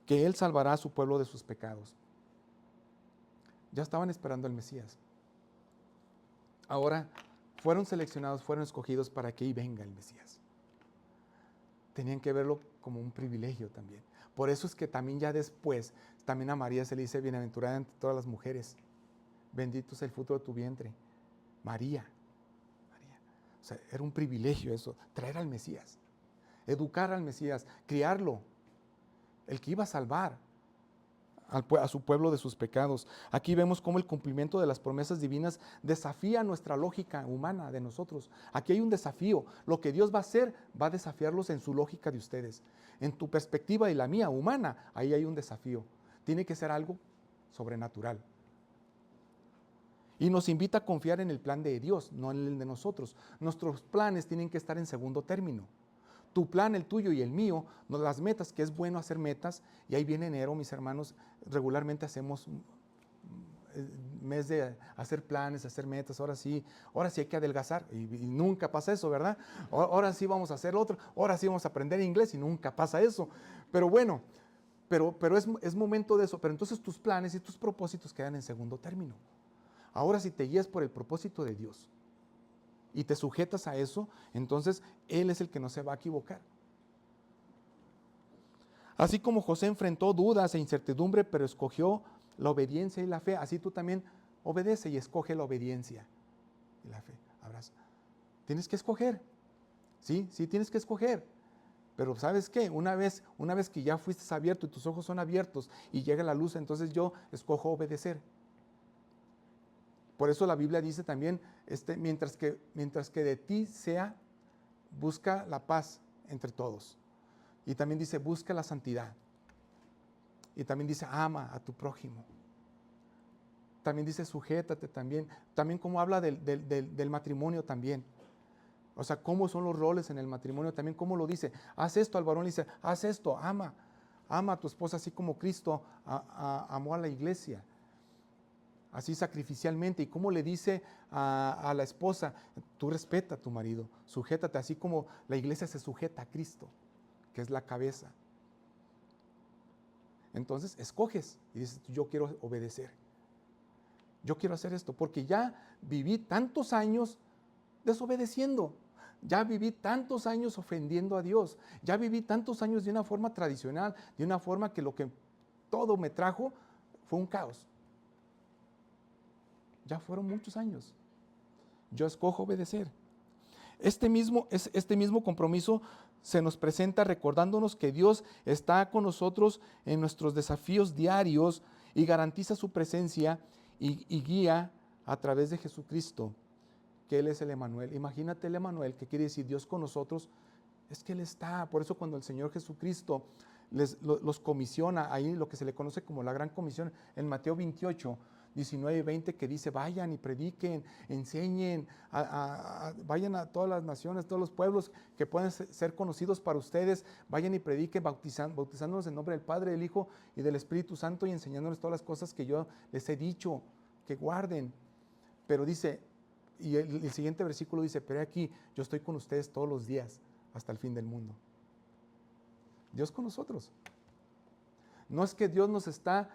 que él salvará a su pueblo de sus pecados. Ya estaban esperando al Mesías. Ahora fueron seleccionados, fueron escogidos para que ahí venga el Mesías. Tenían que verlo como un privilegio también. Por eso es que también ya después, también a María se le dice, bienaventurada entre todas las mujeres, bendito es el fruto de tu vientre. María. O sea, era un privilegio eso, traer al Mesías, educar al Mesías, criarlo, el que iba a salvar a su pueblo de sus pecados. Aquí vemos cómo el cumplimiento de las promesas divinas desafía nuestra lógica humana de nosotros. Aquí hay un desafío. Lo que Dios va a hacer va a desafiarlos en su lógica de ustedes. En tu perspectiva y la mía humana, ahí hay un desafío. Tiene que ser algo sobrenatural. Y nos invita a confiar en el plan de Dios, no en el de nosotros. Nuestros planes tienen que estar en segundo término. Tu plan, el tuyo y el mío, las metas, que es bueno hacer metas, y ahí viene enero, mis hermanos, regularmente hacemos mes de hacer planes, hacer metas, ahora sí hay que adelgazar, y nunca pasa eso, ¿verdad? Ahora sí vamos a hacer lo otro, ahora sí vamos a aprender inglés, y nunca pasa eso. Pero bueno, pero es momento de eso. Pero entonces tus planes y tus propósitos quedan en segundo término. Ahora, si te guías por el propósito de Dios y te sujetas a eso, entonces Él es el que no se va a equivocar. Así como José enfrentó dudas e incertidumbre, pero escogió la obediencia y la fe, así tú también obedece y escoge la obediencia y la fe. Abrazo. Tienes que escoger. Sí, tienes que escoger. Pero ¿sabes qué? Una vez que ya fuiste abierto y tus ojos son abiertos y llega la luz, entonces yo escojo obedecer. Por eso la Biblia dice también, mientras que de ti sea, busca la paz entre todos. Y también dice, busca la santidad. Y también dice, ama a tu prójimo. También dice, sujétate también. También como habla del matrimonio también. O sea, cómo son los roles en el matrimonio. También cómo lo dice. Haz esto al varón, le dice, haz esto, ama. Ama a tu esposa así como Cristo amó a la iglesia. Así sacrificialmente. Y cómo le dice a la esposa, tú respeta a tu marido, sujétate, así como la iglesia se sujeta a Cristo, que es la cabeza. Entonces escoges y dices, yo quiero obedecer. Yo quiero hacer esto porque ya viví tantos años desobedeciendo. Ya viví tantos años ofendiendo a Dios. Ya viví tantos años de una forma tradicional, de una forma que lo que todo me trajo fue un caos. Ya fueron muchos años. Yo escojo obedecer. Este mismo compromiso se nos presenta recordándonos que Dios está con nosotros en nuestros desafíos diarios y garantiza su presencia y guía a través de Jesucristo, que Él es el Emanuel. Imagínate el Emanuel, que quiere decir Dios con nosotros, es que Él está. Por eso cuando el Señor Jesucristo los comisiona, ahí lo que se le conoce como la Gran Comisión, en Mateo 28, 19 y 20, que dice, vayan y prediquen, enseñen, vayan a todas las naciones, todos los pueblos que pueden ser conocidos para ustedes, vayan y prediquen, bautizándonos en nombre del Padre, del Hijo y del Espíritu Santo y enseñándoles todas las cosas que yo les he dicho, que guarden. Pero dice, y el siguiente versículo dice, pero aquí yo estoy con ustedes todos los días hasta el fin del mundo. Dios con nosotros. No es que Dios nos está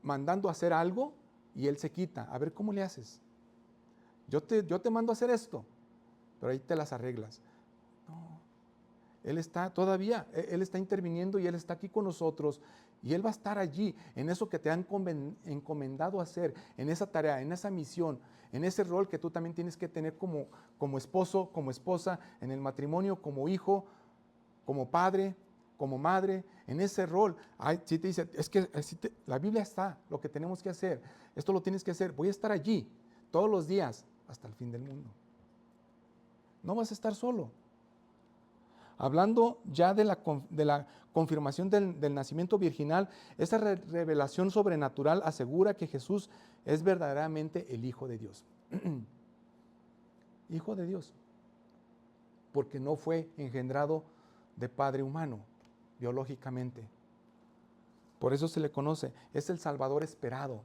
mandando a hacer algo y Él se quita. A ver, ¿cómo le haces? Yo te mando a hacer esto, pero ahí te las arreglas. No, Él está todavía, Él está interviniendo y Él está aquí con nosotros y Él va a estar allí en eso que te han encomendado a hacer, en esa tarea, en esa misión, en ese rol que tú también tienes que tener como esposo, como esposa, en el matrimonio, como hijo, como padre, como madre, en ese rol. Si te dice, es que la Biblia está, lo que tenemos que hacer, esto lo tienes que hacer, voy a estar allí todos los días hasta el fin del mundo. No vas a estar solo. Hablando ya de la confirmación del nacimiento virginal, esa revelación sobrenatural asegura que Jesús es verdaderamente el Hijo de Dios. Hijo de Dios, porque no fue engendrado de padre humano, biológicamente. Por eso se le conoce, es el Salvador esperado.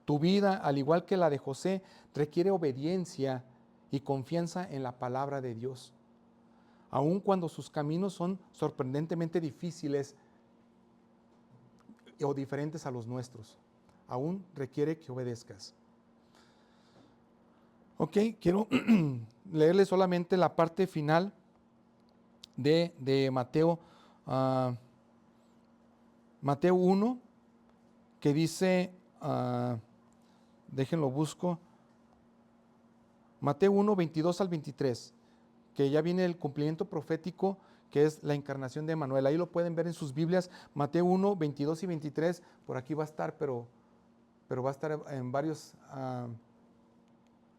Tu vida, al igual que la de José, requiere obediencia y confianza en la palabra de Dios. Aun cuando sus caminos son sorprendentemente difíciles o diferentes a los nuestros, aún requiere que obedezcas. Ok, quiero leerle solamente la parte final de Mateo, Mateo 1, que dice, déjenlo busco, Mateo 1, 22 al 23, que ya viene el cumplimiento profético, que es la encarnación de Emanuel. Ahí lo pueden ver en sus Biblias, Mateo 1, 22 y 23, por aquí va a estar, pero va a estar en varios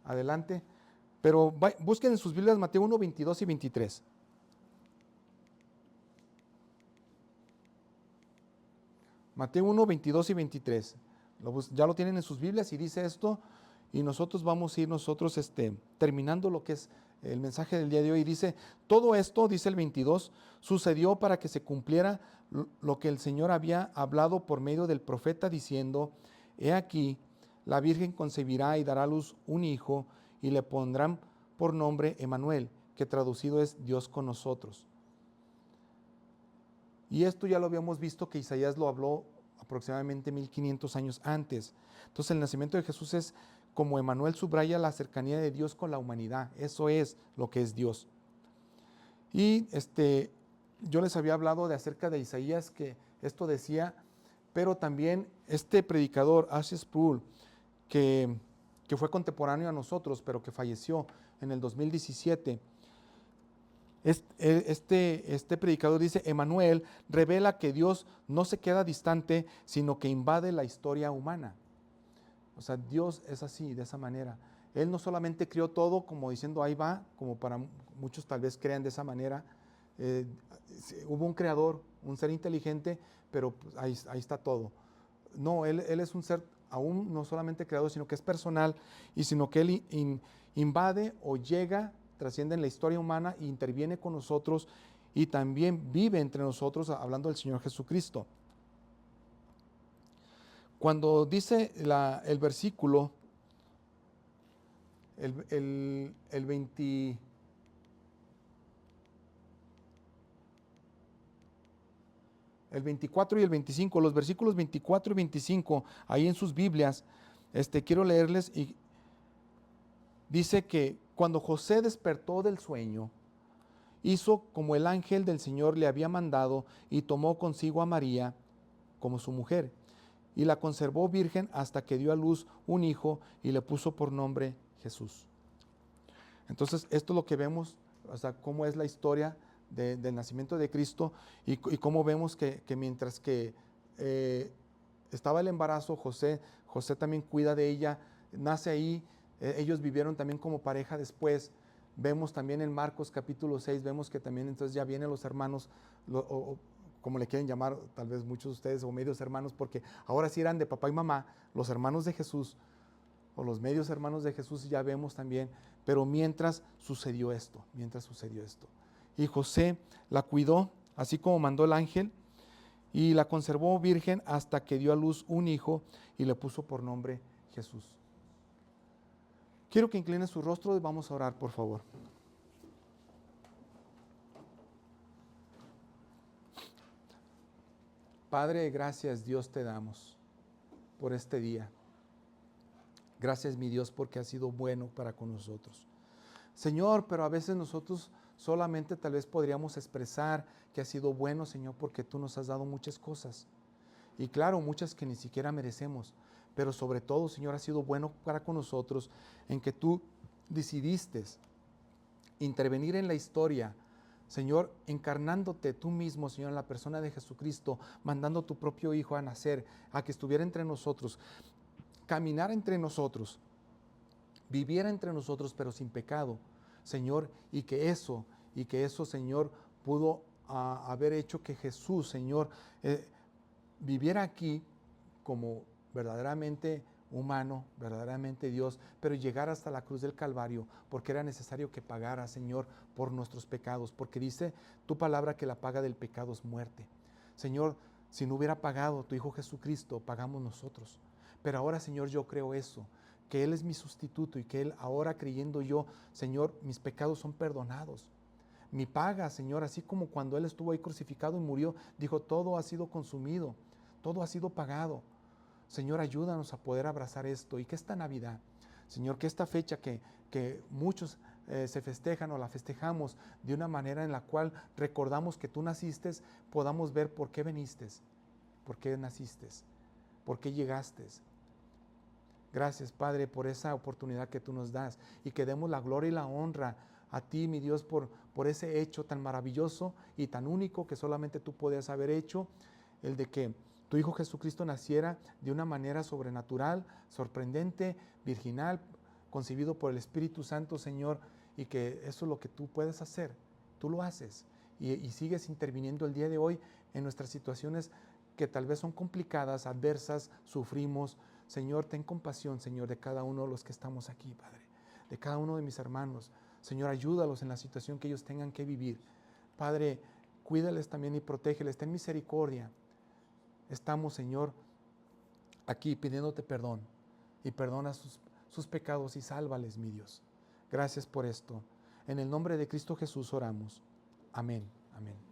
adelante. Pero busquen en sus Biblias Mateo 1, 22 y 23. Mateo 1, 22 y 23. Ya lo tienen en sus Biblias y dice esto, y nosotros vamos a ir terminando lo que es el mensaje del día de hoy. Dice, todo esto, dice el 22, sucedió para que se cumpliera lo que el Señor había hablado por medio del profeta diciendo, he aquí, la Virgen concebirá y dará a luz un hijo y le pondrán por nombre Emmanuel, que traducido es Dios con nosotros. Y esto ya lo habíamos visto que Isaías lo habló aproximadamente 1500 años antes. Entonces el nacimiento de Jesús es como Emmanuel subraya la cercanía de Dios con la humanidad. Eso es lo que es Dios. Y yo les había hablado de acerca de Isaías que esto decía, pero también este predicador, A.C. Sproul, que fue contemporáneo a nosotros, pero que falleció en el 2017, este predicador dice: Emmanuel revela que Dios no se queda distante, sino que invade la historia humana. O sea, Dios es así, de esa manera. Él no solamente crió todo como diciendo ahí va, como para muchos tal vez crean de esa manera. Hubo un creador, un ser inteligente, pero pues ahí está todo. No, él es un ser aún no solamente creador, sino que es personal, y sino que Él invade o llega, trasciende en la historia humana e interviene con nosotros y también vive entre nosotros, hablando del Señor Jesucristo. Cuando dice el versículo, el 24 y el 25, los versículos 24 y 25, ahí en sus Biblias, quiero leerles, y dice que cuando José despertó del sueño, hizo como el ángel del Señor le había mandado y tomó consigo a María como su mujer y la conservó virgen hasta que dio a luz un hijo y le puso por nombre Jesús. Entonces, esto es lo que vemos, o sea, cómo es la historia del nacimiento de Cristo y cómo vemos que mientras que estaba el embarazo, José también cuida de ella, nace ahí, ellos vivieron también como pareja después. Vemos también en Marcos capítulo 6, vemos que también entonces ya vienen los hermanos, o como le quieren llamar tal vez muchos de ustedes, o medios hermanos, porque ahora sí eran de papá y mamá, los hermanos de Jesús, o los medios hermanos de Jesús, ya vemos también, pero mientras sucedió esto. Y José la cuidó, así como mandó el ángel, y la conservó virgen hasta que dio a luz un hijo y le puso por nombre Jesús. Quiero que incline su rostro y vamos a orar, por favor. Padre, gracias Dios te damos por este día. Gracias mi Dios porque has sido bueno para con nosotros. Señor, pero a veces nosotros solamente tal vez podríamos expresar que has sido bueno, Señor, porque tú nos has dado muchas cosas. Y claro, muchas que ni siquiera merecemos. Pero sobre todo, Señor, has sido bueno para con nosotros en que tú decidiste intervenir en la historia, Señor, encarnándote tú mismo, Señor, en la persona de Jesucristo, mandando tu propio Hijo a nacer, a que estuviera entre nosotros, caminara entre nosotros, viviera entre nosotros, pero sin pecado, Señor, y que eso, Señor, pudo haber hecho que Jesús, Señor, viviera aquí como verdaderamente humano, verdaderamente Dios, pero llegar hasta la cruz del Calvario, porque era necesario que pagara, Señor, por nuestros pecados, porque dice tu palabra que la paga del pecado es muerte. Señor, si no hubiera pagado tu Hijo Jesucristo, pagamos nosotros. Pero ahora, Señor, yo creo eso, que Él es mi sustituto y que Él, ahora creyendo yo, Señor, mis pecados son perdonados. Mi paga, Señor, así como cuando Él estuvo ahí crucificado y murió, dijo, todo ha sido consumido, todo ha sido pagado. Señor, ayúdanos a poder abrazar esto y que esta Navidad, Señor, que esta fecha que muchos se festejan o la festejamos de una manera en la cual recordamos que tú naciste, podamos ver por qué viniste, por qué naciste, por qué llegaste. Gracias, Padre, por esa oportunidad que tú nos das y que demos la gloria y la honra a ti, mi Dios, por ese hecho tan maravilloso y tan único que solamente tú podías haber hecho, el de que tu Hijo Jesucristo naciera de una manera sobrenatural, sorprendente, virginal, concebido por el Espíritu Santo, Señor, y que eso es lo que tú puedes hacer, tú lo haces y sigues interviniendo el día de hoy en nuestras situaciones que tal vez son complicadas, adversas, sufrimos. Señor, ten compasión, Señor, de cada uno de los que estamos aquí, Padre, de cada uno de mis hermanos. Señor, ayúdalos en la situación que ellos tengan que vivir. Padre, cuídales también y protégeles, ten misericordia. Estamos, Señor, aquí pidiéndote perdón y perdona sus pecados y sálvales, mi Dios. Gracias por esto. En el nombre de Cristo Jesús oramos. Amén. Amén.